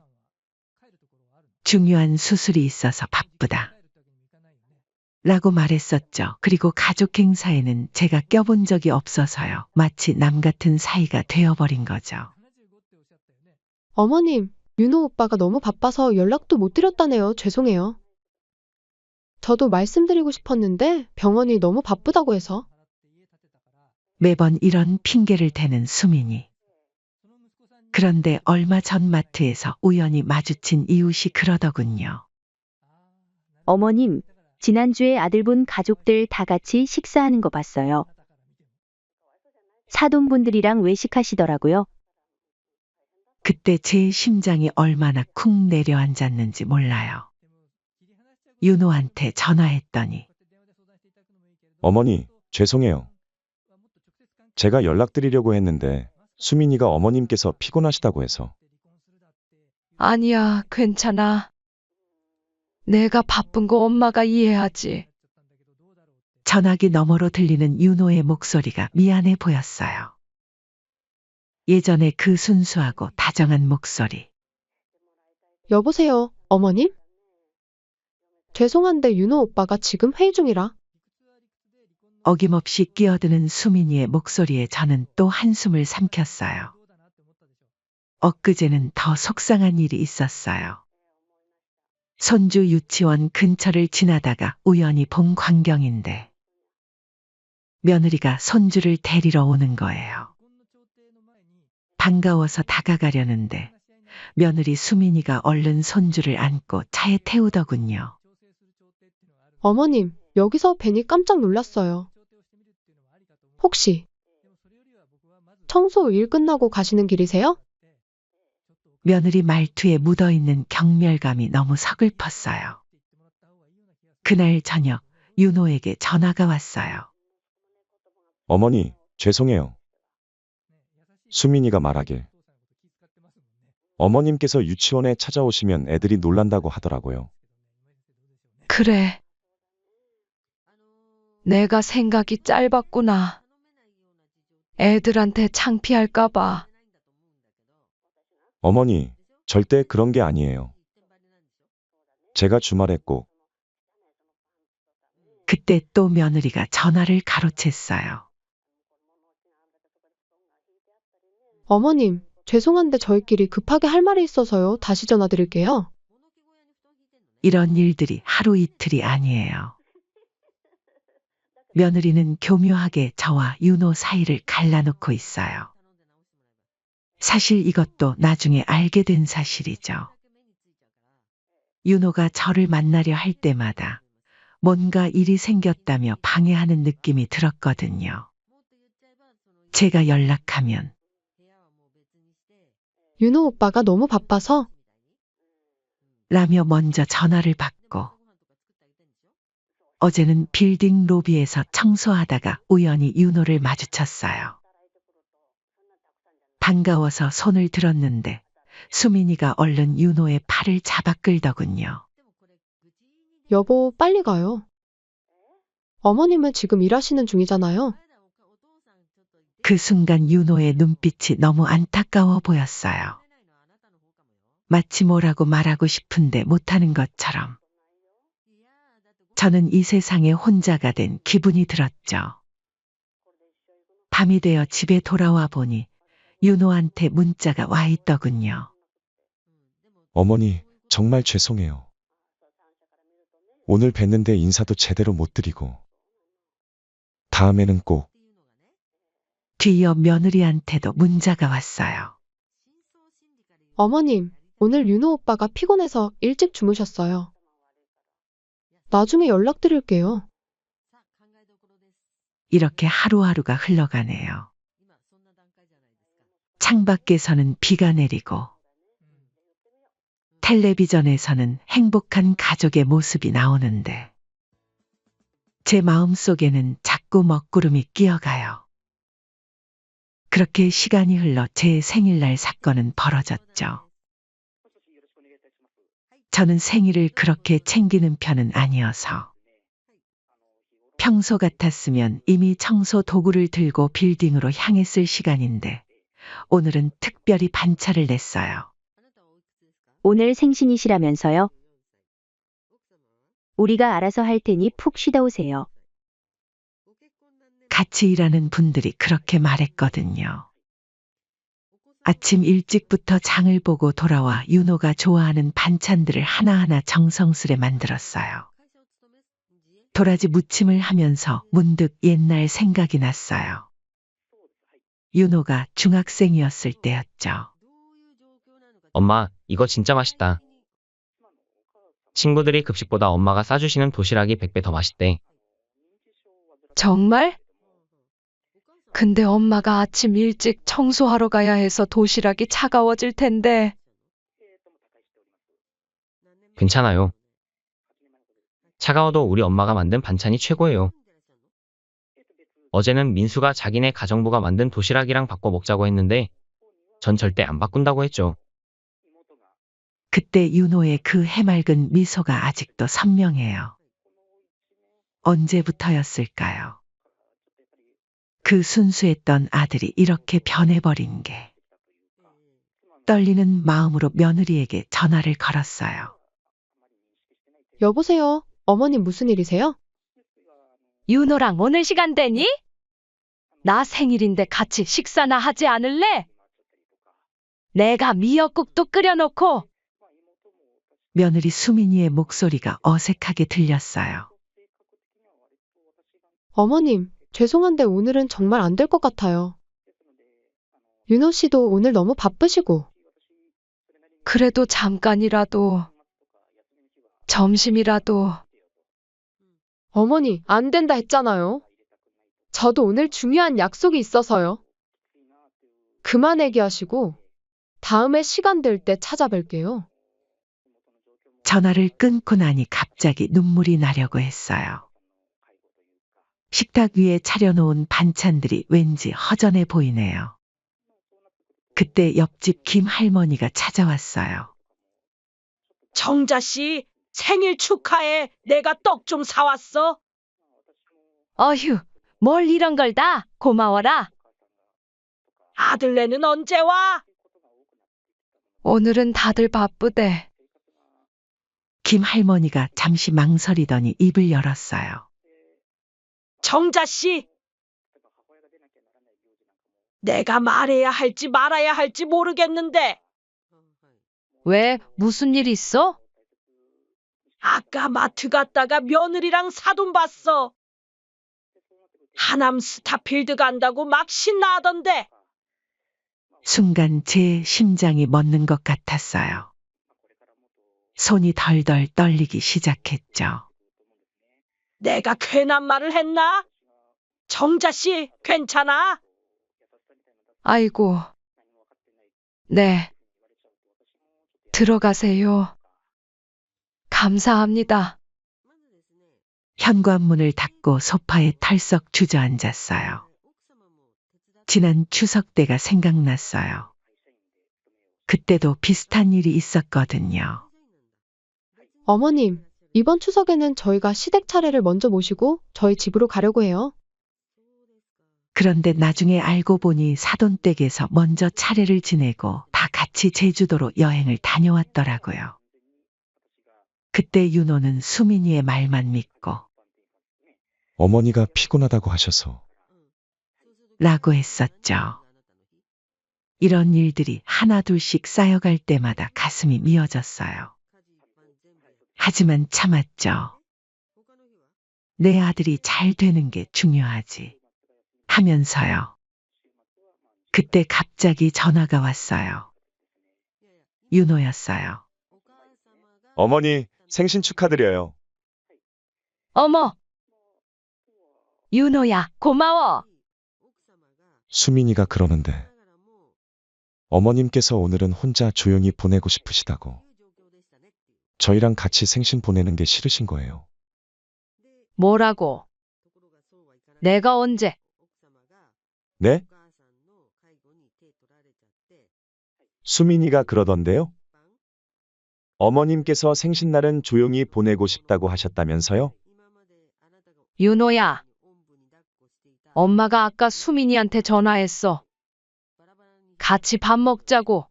중요한 수술이 있어서 바쁘다 라고 말했었죠. 그리고 가족 행사에는 제가 껴본 적이 없어서요. 마치 남 같은 사이가 되어버린 거죠. 어머님, 윤호 오빠가 너무 바빠서 연락도 못 드렸다네요. 죄송해요. 저도 말씀드리고 싶었는데 병원이 너무 바쁘다고 해서. 매번 이런 핑계를 대는 수민이. 그런데 얼마 전 마트에서 우연히 마주친 이웃이 그러더군요. 어머님, 지난주에 아들분 가족들 다 같이 식사하는 거 봤어요. 사돈분들이랑 외식하시더라고요. 그때 제 심장이 얼마나 쿵 내려앉았는지 몰라요. 윤호한테 전화했더니 어머니, 죄송해요. 제가 연락드리려고 했는데 수민이가 어머님께서 피곤하시다고 해서. 아니야, 괜찮아. 내가 바쁜 거 엄마가 이해하지. 전화기 너머로 들리는 윤호의 목소리가 미안해 보였어요. 예전에 그 순수하고 다정한 목소리. 여보세요, 어머님? 죄송한데 윤호 오빠가 지금 회의 중이라. 어김없이 끼어드는 수민이의 목소리에 저는 또 한숨을 삼켰어요. 엊그제는 더 속상한 일이 있었어요. 손주 유치원 근처를 지나다가 우연히 본 광경인데 며느리가 손주를 데리러 오는 거예요. 반가워서 다가가려는데 며느리 수민이가 얼른 손주를 안고 차에 태우더군요. 어머님, 여기서 뵈니 깜짝 놀랐어요. 혹시 청소 일 끝나고 가시는 길이세요? 며느리 말투에 묻어있는 경멸감이 너무 서글펐어요. 그날 저녁 윤호에게 전화가 왔어요. 어머니, 죄송해요. 수민이가 말하길. 어머님께서 유치원에 찾아오시면 애들이 놀란다고 하더라고요. 그래. 내가 생각이 짧았구나. 애들한테 창피할까 봐. 어머니, 절대 그런 게 아니에요. 제가 주말에 꼭. 그때 또 며느리가 전화를 가로챘어요. 어머님, 죄송한데 저희끼리 급하게 할 말이 있어서요. 다시 전화드릴게요. 이런 일들이 하루 이틀이 아니에요. 며느리는 교묘하게 저와 윤호 사이를 갈라놓고 있어요. 사실 이것도 나중에 알게 된 사실이죠. 윤호가 저를 만나려 할 때마다 뭔가 일이 생겼다며 방해하는 느낌이 들었거든요. 제가 연락하면 윤호 오빠가 너무 바빠서 라며 먼저 전화를 받고 어제는 빌딩 로비에서 청소하다가 우연히 윤호를 마주쳤어요. 반가워서 손을 들었는데 수민이가 얼른 윤호의 팔을 잡아 끌더군요. 여보, 빨리 가요. 어머님은 지금 일하시는 중이잖아요. 그 순간 윤호의 눈빛이 너무 안타까워 보였어요. 마치 뭐라고 말하고 싶은데 못하는 것처럼. 저는 이 세상에 혼자가 된 기분이 들었죠. 밤이 되어 집에 돌아와 보니 윤호한테 문자가 와 있더군요. 어머니, 정말 죄송해요. 오늘 뵀는데 인사도 제대로 못 드리고. 다음에는 꼭. 뒤이어 며느리한테도 문자가 왔어요. 어머님, 오늘 윤호 오빠가 피곤해서 일찍 주무셨어요. 나중에 연락드릴게요. 이렇게 하루하루가 흘러가네요. 창밖에서는 비가 내리고 텔레비전에서는 행복한 가족의 모습이 나오는데 제 마음속에는 자꾸 먹구름이 끼어가요. 그렇게 시간이 흘러 제 생일날 사건은 벌어졌죠. 저는 생일을 그렇게 챙기는 편은 아니어서 평소 같았으면 이미 청소 도구를 들고 빌딩으로 향했을 시간인데 오늘은 특별히 반차를 냈어요. 오늘 생신이시라면서요? 우리가 알아서 할 테니 푹 쉬다 오세요. 같이 일하는 분들이 그렇게 말했거든요. 아침 일찍부터 장을 보고 돌아와 윤호가 좋아하는 반찬들을 하나하나 정성스레 만들었어요. 도라지 무침을 하면서 문득 옛날 생각이 났어요. 윤호가 중학생이었을 때였죠. 엄마, 이거 진짜 맛있다. 친구들이 급식보다 엄마가 싸주시는 도시락이 100배 더 맛있대. 정말? 근데 엄마가 아침 일찍 청소하러 가야 해서 도시락이 차가워질 텐데. 괜찮아요. 차가워도 우리 엄마가 만든 반찬이 최고예요. 어제는 민수가 자기네 가정부가 만든 도시락이랑 바꿔 먹자고 했는데 전 절대 안 바꾼다고 했죠. 그때 윤호의 그 해맑은 미소가 아직도 선명해요. 언제부터였을까요? 그 순수했던 아들이 이렇게 변해버린 게. 떨리는 마음으로 며느리에게 전화를 걸었어요. 여보세요? 어머님 무슨 일이세요? 윤호랑 오늘 시간 되니? 나 생일인데 같이 식사나 하지 않을래? 내가 미역국도 끓여놓고. 며느리 수민이의 목소리가 어색하게 들렸어요. 어머님, 죄송한데 오늘은 정말 안 될 것 같아요. 윤호 씨도 오늘 너무 바쁘시고. 그래도 잠깐이라도. 점심이라도. 어머니, 안 된다 했잖아요. 저도 오늘 중요한 약속이 있어서요. 그만 얘기하시고 다음에 시간 될 때 찾아뵐게요. 전화를 끊고 나니 갑자기 눈물이 나려고 했어요. 식탁 위에 차려놓은 반찬들이 왠지 허전해 보이네요. 그때 옆집 김 할머니가 찾아왔어요. 정자 씨, 생일 축하해. 내가 떡 좀 사왔어. 어휴, 뭘 이런 걸 다 고마워라. 아들네는 언제 와? 오늘은 다들 바쁘대. 김 할머니가 잠시 망설이더니 입을 열었어요. 정자 씨, 내가 말해야 할지 말아야 할지 모르겠는데. 왜, 무슨 일 있어? 아까 마트 갔다가 며느리랑 사돈 봤어. 하남 스타필드 간다고 막 신나하던데. 순간 제 심장이 멎는 것 같았어요. 손이 덜덜 떨리기 시작했죠. 내가 괜한 말을 했나? 정자 씨, 괜찮아? 아이고. 네. 들어가세요. 감사합니다. 현관문을 닫고 소파에 털썩 주저앉았어요. 지난 추석 때가 생각났어요. 그때도 비슷한 일이 있었거든요. 어머님, 이번 추석에는 저희가 시댁 차례를 먼저 모시고 저희 집으로 가려고 해요. 그런데 나중에 알고 보니 사돈댁에서 먼저 차례를 지내고 다 같이 제주도로 여행을 다녀왔더라고요. 그때 윤호는 수민이의 말만 믿고 어머니가 피곤하다고 하셔서. 라고 했었죠. 이런 일들이 하나둘씩 쌓여갈 때마다 가슴이 미어졌어요. 하지만 참았죠. 내 아들이 잘 되는 게 중요하지. 하면서요. 그때 갑자기 전화가 왔어요. 윤호였어요. 어머니, 생신 축하드려요. 어머. 윤호야, 고마워. 수민이가 그러는데 어머님께서 오늘은 혼자 조용히 보내고 싶으시다고. 저희랑 같이 생신 보내는 게 싫으신 거예요. 뭐라고? 내가 언제? 네? 수민이가 그러던데요? 어머님께서 생신날은 조용히 보내고 싶다고 하셨다면서요? 윤호야. 엄마가 아까 수민이한테 전화했어. 같이 밥 먹자고.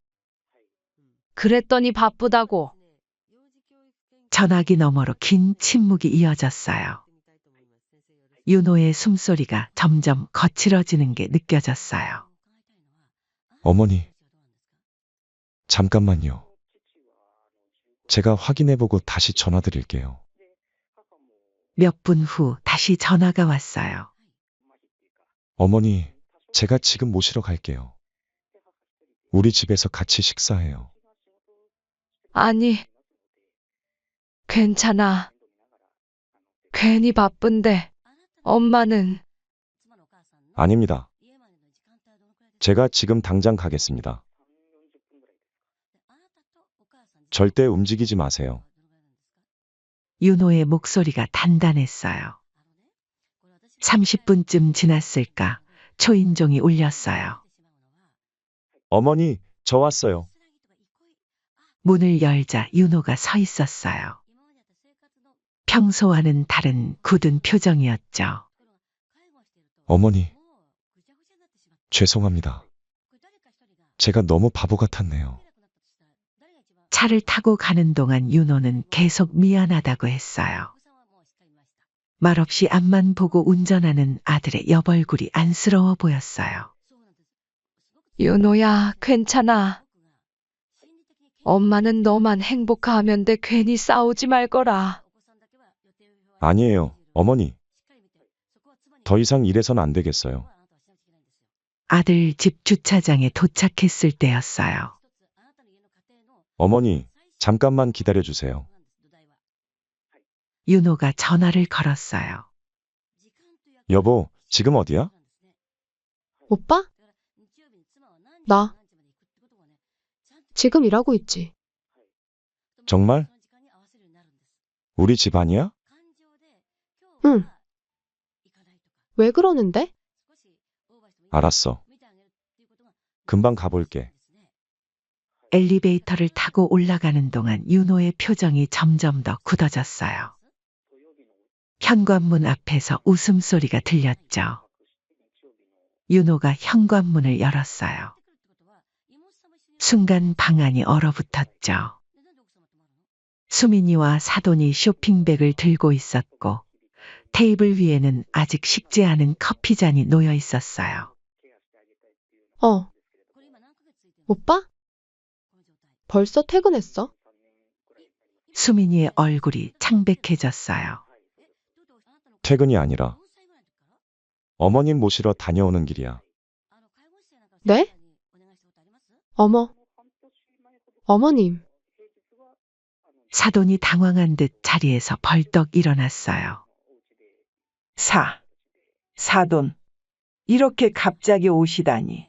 그랬더니 바쁘다고. 전화기 너머로 긴 침묵이 이어졌어요. 윤호의 숨소리가 점점 거칠어지는 게 느껴졌어요. 어머니, 잠깐만요. 제가 확인해보고 다시 전화드릴게요. 몇 분 후 다시 전화가 왔어요. 어머니, 제가 지금 모시러 갈게요. 우리 집에서 같이 식사해요. 아니. 괜찮아. 괜히 바쁜데. 엄마는. 아닙니다. 제가 지금 당장 가겠습니다. 절대 움직이지 마세요. 윤호의 목소리가 단단했어요. 30분쯤 지났을까 초인종이 울렸어요. 어머니, 저 왔어요. 문을 열자 윤호가 서 있었어요. 평소와는 다른 굳은 표정이었죠. 어머니, 죄송합니다. 제가 너무 바보 같았네요. 차를 타고 가는 동안 윤호는 계속 미안하다고 했어요. 말없이 앞만 보고 운전하는 아들의 옆얼굴이 안쓰러워 보였어요. 윤호야, 괜찮아. 엄마는 너만 행복하면 돼. 괜히 싸우지 말거라. 아니에요, 어머니. 더 이상 이래선 안 되겠어요. 아들 집 주차장에 도착했을 때였어요. 어머니, 잠깐만 기다려주세요. 윤호가 전화를 걸었어요. 여보, 지금 어디야? 오빠? 나 지금 일하고 있지. 정말? 우리 집 아니야? 응. 왜 그러는데? 알았어. 금방 가볼게. 엘리베이터를 타고 올라가는 동안 윤호의 표정이 점점 더 굳어졌어요. 현관문 앞에서 웃음소리가 들렸죠. 윤호가 현관문을 열었어요. 순간 방 안이 얼어붙었죠. 수민이와 사돈이 쇼핑백을 들고 있었고 테이블 위에는 아직 식지 않은 커피잔이 놓여 있었어요. 오빠? 벌써 퇴근했어? 수민이의 얼굴이 창백해졌어요. 퇴근이 아니라 어머님 모시러 다녀오는 길이야. 네? 어머. 어머님. 사돈이 당황한 듯 자리에서 벌떡 일어났어요. 사돈. 이렇게 갑자기 오시다니.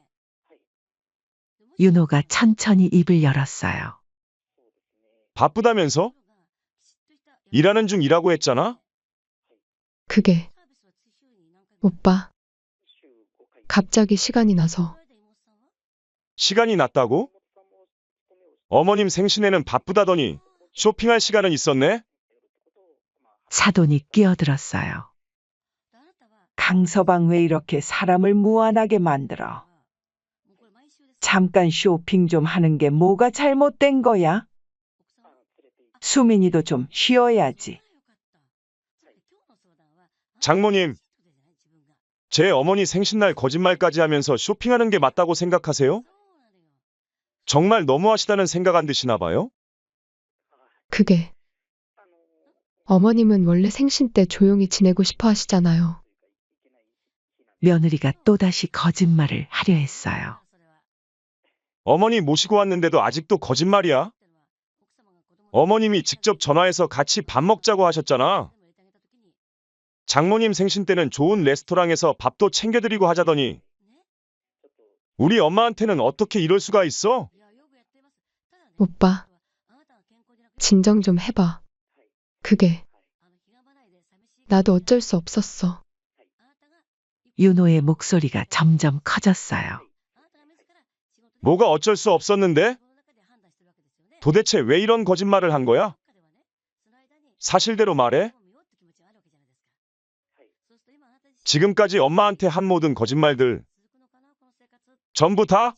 윤호가 천천히 입을 열었어요. 바쁘다면서? 일하는 중이라고 했잖아? 그게 오빠 갑자기 시간이 나서 시간이 났다고? 어머님 생신에는 바쁘다더니 쇼핑할 시간은 있었네? 사돈이 끼어들었어요. 강서방 왜 이렇게 사람을 무안하게 만들어? 잠깐 쇼핑 좀 하는 게 뭐가 잘못된 거야? 수민이도 좀 쉬어야지. 장모님, 제 어머니 생신날 거짓말까지 하면서 쇼핑하는 게 맞다고 생각하세요? 정말 너무하시다는 생각 안 드시나 봐요? 그게 어머님은 원래 생신 때 조용히 지내고 싶어 하시잖아요. 며느리가 또다시 거짓말을 하려 했어요. 어머니 모시고 왔는데도 아직도 거짓말이야? 어머님이 직접 전화해서 같이 밥 먹자고 하셨잖아. 장모님 생신 때는 좋은 레스토랑에서 밥도 챙겨드리고 하자더니 우리 엄마한테는 어떻게 이럴 수가 있어? 오빠, 진정 좀 해봐. 그게 나도 어쩔 수 없었어. 윤호의 목소리가 점점 커졌어요. 뭐가 어쩔 수 없었는데? 도대체 왜 이런 거짓말을 한 거야? 사실대로 말해? 지금까지 엄마한테 한 모든 거짓말들 전부 다?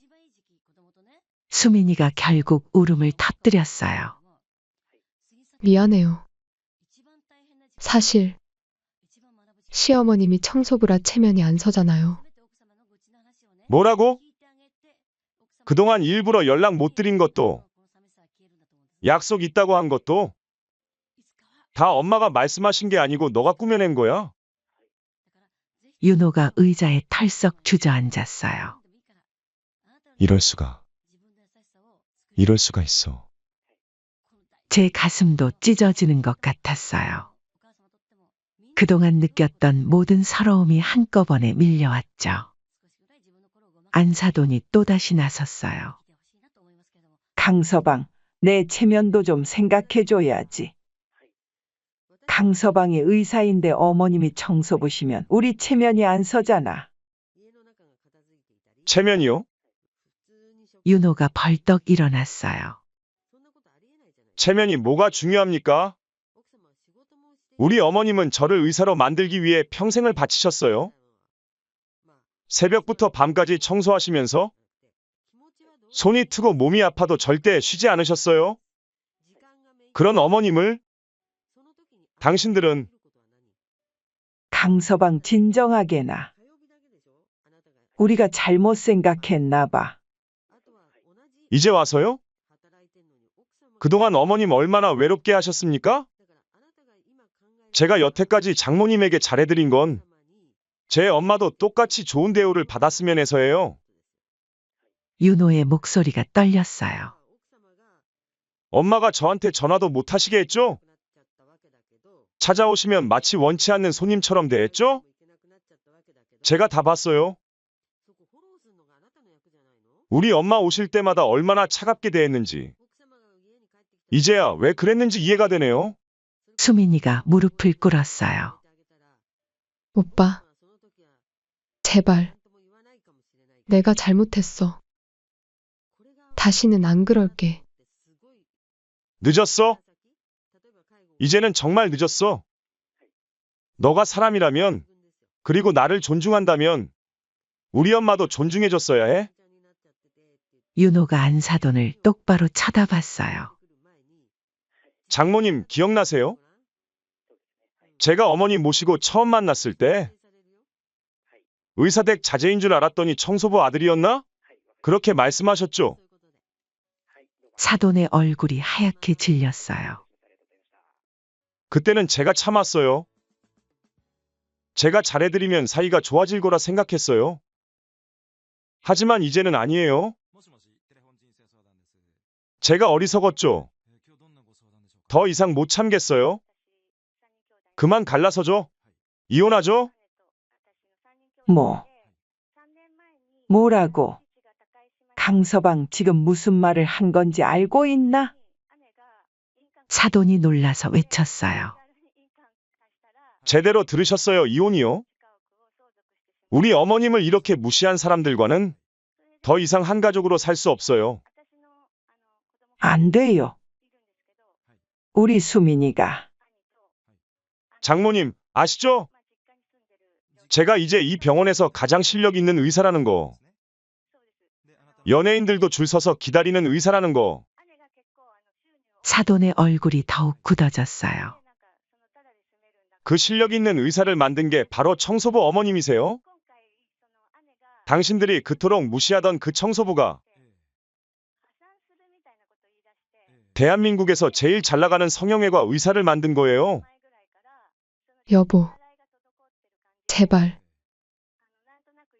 수민이가 결국 울음을 터뜨렸어요. 미안해요. 사실 시어머님이 청소부라 체면이 안 서잖아요. 뭐라고? 그동안 일부러 연락 못 드린 것도 약속 있다고 한 것도 다 엄마가 말씀하신 게 아니고 너가 꾸며낸 거야? 윤호가 의자에 털썩 주저앉았어요. 이럴 수가 있어. 제 가슴도 찢어지는 것 같았어요. 그동안 느꼈던 모든 서러움이 한꺼번에 밀려왔죠. 안사돈이 또다시 나섰어요. 강서방, 내 체면도 좀 생각해줘야지. 강서방이 의사인데 어머님이 청소부시면 우리 체면이 안 서잖아. 체면이요? 윤호가 벌떡 일어났어요. 체면이 뭐가 중요합니까? 우리 어머님은 저를 의사로 만들기 위해 평생을 바치셨어요. 새벽부터 밤까지 청소하시면서 손이 트고 몸이 아파도 절대 쉬지 않으셨어요. 그런 어머님을 당신들은 강서방 진정하게나. 우리가 잘못 생각했나 봐. 이제 와서요? 그동안 어머님 얼마나 외롭게 하셨습니까? 제가 여태까지 장모님에게 잘해드린 건 제 엄마도 똑같이 좋은 대우를 받았으면 해서예요. 윤호의 목소리가 떨렸어요. 엄마가 저한테 전화도 못 하시게 했죠? 찾아오시면 마치 원치 않는 손님처럼 대했죠? 제가 다 봤어요. 우리 엄마 오실 때마다 얼마나 차갑게 대했는지. 이제야 왜 그랬는지 이해가 되네요. 수민이가 무릎을 꿇었어요. 오빠, 제발. 내가 잘못했어. 다시는 안 그럴게. 늦었어? 이제는 정말 늦었어. 너가 사람이라면, 그리고 나를 존중한다면 우리 엄마도 존중해줬어야 해. 윤호가 안사돈을 똑바로 쳐다봤어요. 장모님 기억나세요? 제가 어머니 모시고 처음 만났을 때 의사댁 자제인 줄 알았더니 청소부 아들이었나? 그렇게 말씀하셨죠? 사돈의 얼굴이 하얗게 질렸어요. 그때는 제가 참았어요. 제가 잘해드리면 사이가 좋아질 거라 생각했어요. 하지만 이제는 아니에요. 제가 어리석었죠. 더 이상 못 참겠어요. 그만 갈라서죠. 이혼하죠? 뭐라고? 강서방 지금 무슨 말을 한 건지 알고 있나? 사돈이 놀라서 외쳤어요. 제대로 들으셨어요, 이혼이요? 우리 어머님을 이렇게 무시한 사람들과는 더 이상 한 가족으로 살 수 없어요. 안 돼요. 우리 수민이가 장모님, 아시죠? 제가 이제 이 병원에서 가장 실력 있는 의사라는 거. 연예인들도 줄 서서 기다리는 의사라는 거. 사돈의 얼굴이 더욱 굳어졌어요. 그 실력 있는 의사를 만든 게 바로 청소부 어머님이세요? 당신들이 그토록 무시하던 그 청소부가 대한민국에서 제일 잘 나가는 성형외과 의사를 만든 거예요. 여보, 제발.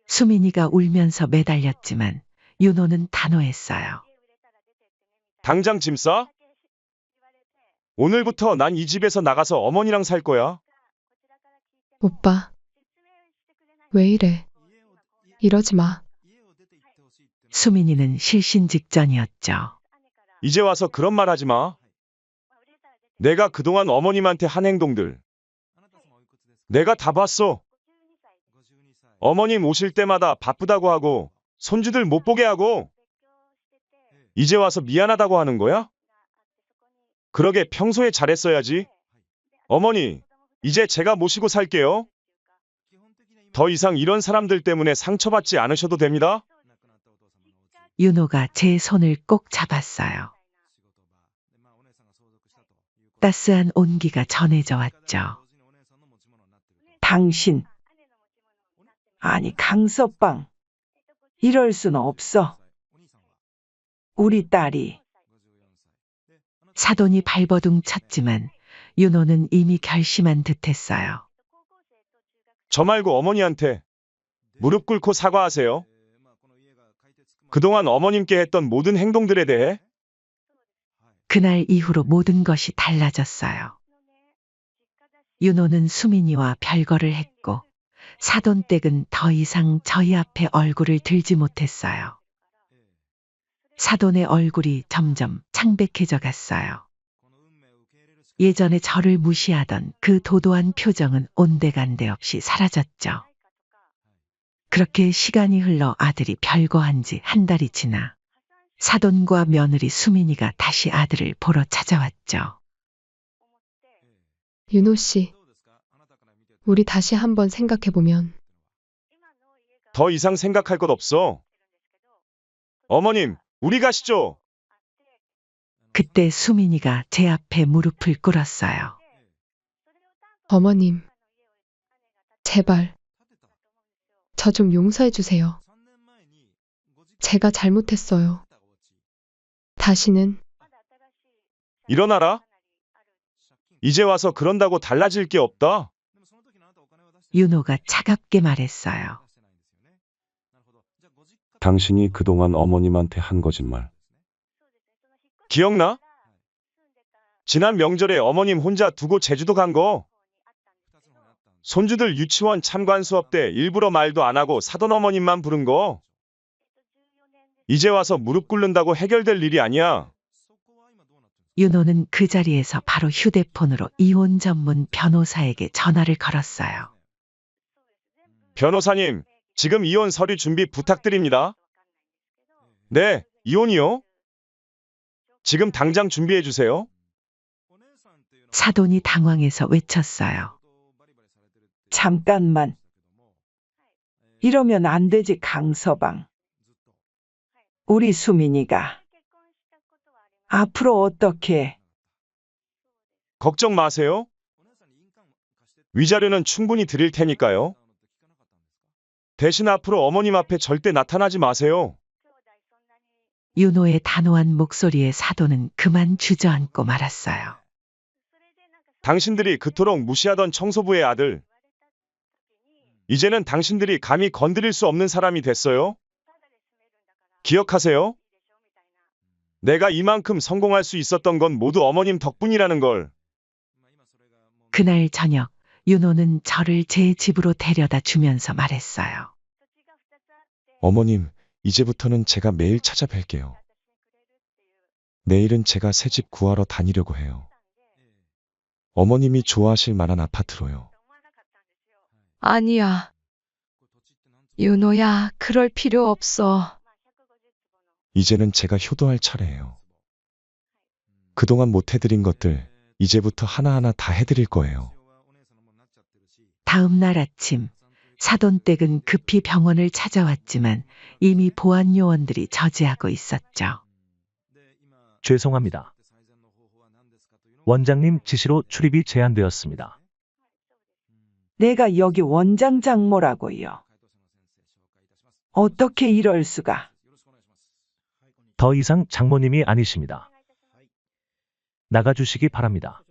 수민이가 울면서 매달렸지만 윤호는 단호했어요. 당장 짐 싸? 오늘부터 난 이 집에서 나가서 어머니랑 살 거야. 오빠, 왜 이래? 이러지 마. 수민이는 실신 직전이었죠. 이제 와서 그런 말 하지 마. 내가 그동안 어머님한테 한 행동들 내가 다 봤어. 어머님 오실 때마다 바쁘다고 하고 손주들 못 보게 하고 이제 와서 미안하다고 하는 거야? 그러게 평소에 잘했어야지. 어머니, 이제 제가 모시고 살게요. 더 이상 이런 사람들 때문에 상처받지 않으셔도 됩니다. 윤호가 제 손을 꼭 잡았어요. 따스한 온기가 전해져 왔죠. 당신, 아니 강서방, 이럴 수는 없어. 우리 딸이. 사돈이 발버둥 쳤지만 윤호는 이미 결심한 듯했어요. 저 말고 어머니한테 무릎 꿇고 사과하세요. 그동안 어머님께 했던 모든 행동들에 대해. 그날 이후로 모든 것이 달라졌어요. 윤호는 수민이와 별거를 했고 사돈댁은 더 이상 저희 앞에 얼굴을 들지 못했어요. 사돈의 얼굴이 점점 창백해져 갔어요. 예전에 저를 무시하던 그 도도한 표정은 온데간데 없이 사라졌죠. 그렇게 시간이 흘러 아들이 별거한 지 한 달이 지나 사돈과 며느리 수민이가 다시 아들을 보러 찾아왔죠. 윤호 씨, 우리 다시 한번 생각해보면. 더 이상 생각할 것 없어. 어머님, 우리 가시죠. 그때 수민이가 제 앞에 무릎을 꿇었어요. 어머님, 제발 저 좀 용서해 주세요. 제가 잘못했어요. 다시는. 일어나라. 이제 와서 그런다고 달라질 게 없다. 윤호가 차갑게 말했어요. 당신이 그동안 어머님한테 한 거짓말. 기억나? 지난 명절에 어머님 혼자 두고 제주도 간 거. 손주들 유치원 참관 수업 때 일부러 말도 안 하고 사돈 어머님만 부른 거. 이제 와서 무릎 꿇는다고 해결될 일이 아니야. 윤호는 그 자리에서 바로 휴대폰으로 이혼 전문 변호사에게 전화를 걸었어요. 변호사님, 지금 이혼 서류 준비 부탁드립니다. 네, 이혼이요? 지금 당장 준비해 주세요. 사돈이 당황해서 외쳤어요. 잠깐만. 이러면 안 되지, 강서방. 우리 수민이가 앞으로 어떻게? 걱정 마세요. 위자료는 충분히 드릴 테니까요. 대신 앞으로 어머님 앞에 절대 나타나지 마세요. 윤호의 단호한 목소리에 사돈은 그만 주저앉고 말았어요. 당신들이 그토록 무시하던 청소부의 아들. 이제는 당신들이 감히 건드릴 수 없는 사람이 됐어요. 기억하세요. 내가 이만큼 성공할 수 있었던 건 모두 어머님 덕분이라는 걸. 그날 저녁 윤호는 저를 제 집으로 데려다 주면서 말했어요. 어머님, 이제부터는 제가 매일 찾아뵐게요. 내일은 제가 새 집 구하러 다니려고 해요. 어머님이 좋아하실 만한 아파트로요. 아니야. 윤호야, 그럴 필요 없어. 이제는 제가 효도할 차례예요. 그동안 못 해드린 것들, 이제부터 하나하나 다 해드릴 거예요. 다음 날 아침, 사돈댁은 급히 병원을 찾아왔지만 이미 보안 요원들이 저지하고 있었죠. 죄송합니다. 원장님 지시로 출입이 제한되었습니다. 내가 여기 원장 장모라고요. 어떻게 이럴 수가? 더 이상 장모님이 아니십니다. 나가주시기 바랍니다.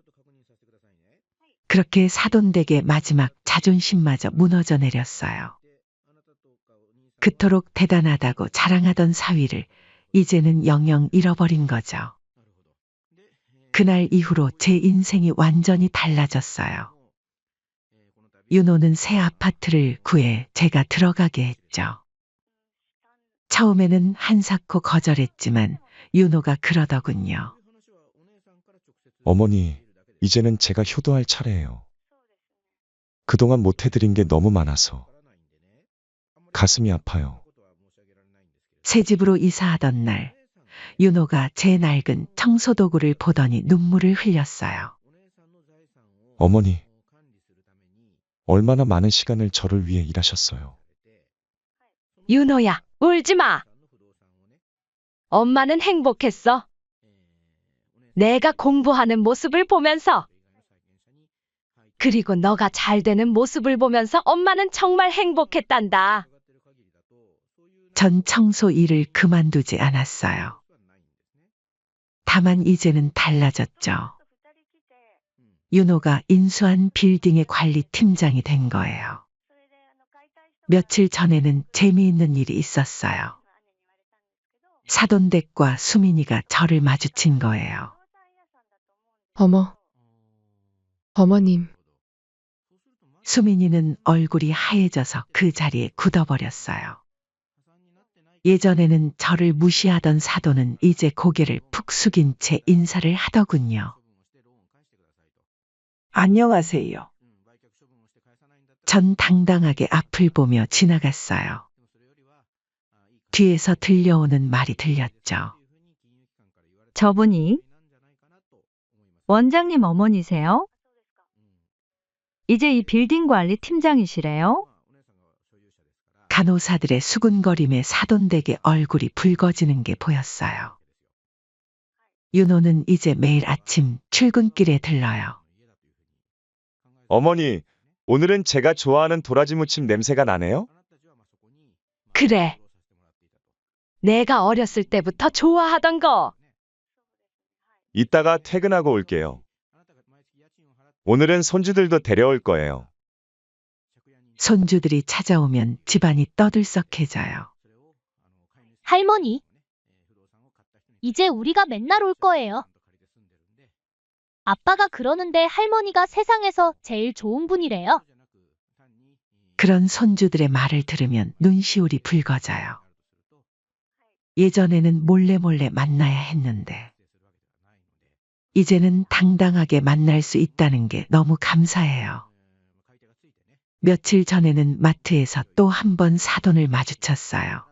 그렇게 사돈댁의 마지막 자존심마저 무너져 내렸어요. 그토록 대단하다고 자랑하던 사위를 이제는 영영 잃어버린 거죠. 그날 이후로 제 인생이 완전히 달라졌어요. 윤호는 새 아파트를 구해 제가 들어가게 했죠. 처음에는 한사코 거절했지만 윤호가 그러더군요. 어머니, 이제는 제가 효도할 차례예요. 그동안 못 해드린 게 너무 많아서 가슴이 아파요. 새 집으로 이사하던 날, 윤호가 제 낡은 청소도구를 보더니 눈물을 흘렸어요. 어머니, 얼마나 많은 시간을 저를 위해 일하셨어요. 윤호야, 울지 마. 엄마는 행복했어. 내가 공부하는 모습을 보면서. 그리고 너가 잘 되는 모습을 보면서 엄마는 정말 행복했단다. 전 청소 일을 그만두지 않았어요. 다만 이제는 달라졌죠. 윤호가 인수한 빌딩의 관리팀장이 된 거예요. 며칠 전에는 재미있는 일이 있었어요. 사돈댁과 수민이가 저를 마주친 거예요. 어머님. 수민이는 얼굴이 하얘져서 그 자리에 굳어버렸어요. 예전에는 저를 무시하던 사돈은 이제 고개를 푹 숙인 채 인사를 하더군요. 안녕하세요. 전 당당하게 앞을 보며 지나갔어요. 뒤에서 들려오는 말이 들렸죠. 저분이 원장님 어머니세요? 이제 이 빌딩 관리 팀장이시래요? 간호사들의 수군거림에 사돈댁의 얼굴이 붉어지는 게 보였어요. 윤호는 이제 매일 아침 출근길에 들러요. 어머니, 오늘은 제가 좋아하는 도라지 무침 냄새가 나네요? 그래. 내가 어렸을 때부터 좋아하던 거. 이따가 퇴근하고 올게요. 오늘은 손주들도 데려올 거예요. 손주들이 찾아오면 집안이 떠들썩해져요. 할머니, 이제 우리가 맨날 올 거예요. 아빠가 그러는데 할머니가 세상에서 제일 좋은 분이래요. 그런 손주들의 말을 들으면 눈시울이 붉어져요. 예전에는 몰래 만나야 했는데 이제는 당당하게 만날 수 있다는 게 너무 감사해요. 며칠 전에는 마트에서 또 한 번 사돈을 마주쳤어요.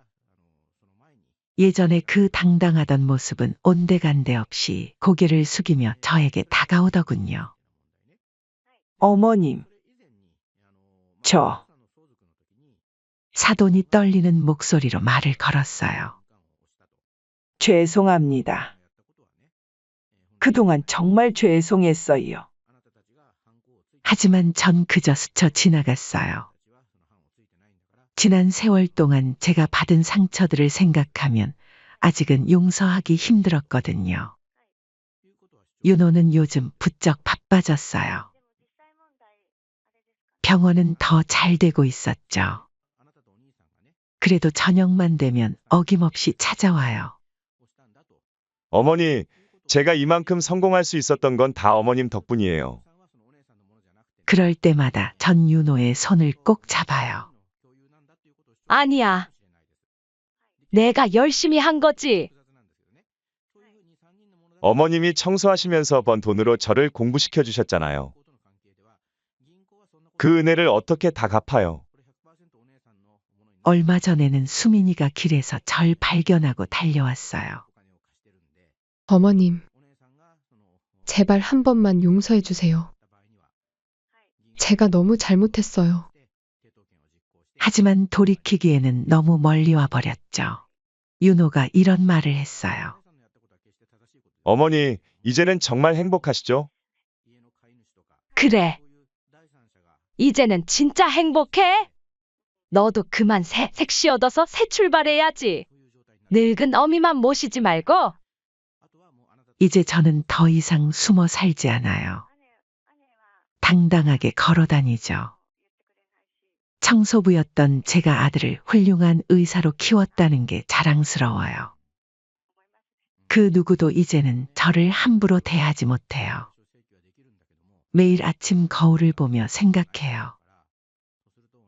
예전에 그 당당하던 모습은 온데간데 없이 고개를 숙이며 저에게 다가오더군요. 어머님, 사돈이 떨리는 목소리로 말을 걸었어요. 죄송합니다. 그동안 정말 죄송했어요. 하지만 전 그저 스쳐 지나갔어요. 지난 세월 동안 제가 받은 상처들을 생각하면 아직은 용서하기 힘들었거든요. 윤호는 요즘 부쩍 바빠졌어요. 병원은 더 잘 되고 있었죠. 그래도 저녁만 되면 어김없이 찾아와요. 어머니, 제가 이만큼 성공할 수 있었던 건 다 어머님 덕분이에요. 그럴 때마다 전윤호의 손을 꼭 잡아요. 아니야. 내가 열심히 한 거지. 어머님이 청소하시면서 번 돈으로 저를 공부시켜 주셨잖아요. 그 은혜를 어떻게 다 갚아요? 얼마 전에는 수민이가 길에서 절 발견하고 달려왔어요. 어머님, 제발 한 번만 용서해 주세요. 제가 너무 잘못했어요. 하지만 돌이키기에는 너무 멀리 와버렸죠. 윤호가 이런 말을 했어요. 어머니, 이제는 정말 행복하시죠? 그래. 이제는 진짜 행복해. 너도 그만 섹시 얻어서 새 출발해야지. 늙은 어미만 모시지 말고. 이제 저는 더 이상 숨어 살지 않아요. 당당하게 걸어 다니죠. 청소부였던 제가 아들을 훌륭한 의사로 키웠다는 게 자랑스러워요. 그 누구도 이제는 저를 함부로 대하지 못해요. 매일 아침 거울을 보며 생각해요.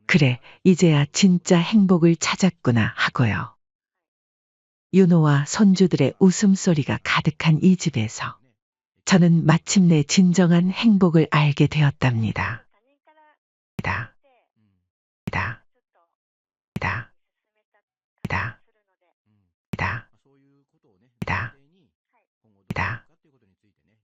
그래, 이제야 진짜 행복을 찾았구나 하고요. 윤호와 손주들의 웃음소리가 가득한 이 집에서 저는 마침내 진정한 행복을 알게 되었답니다.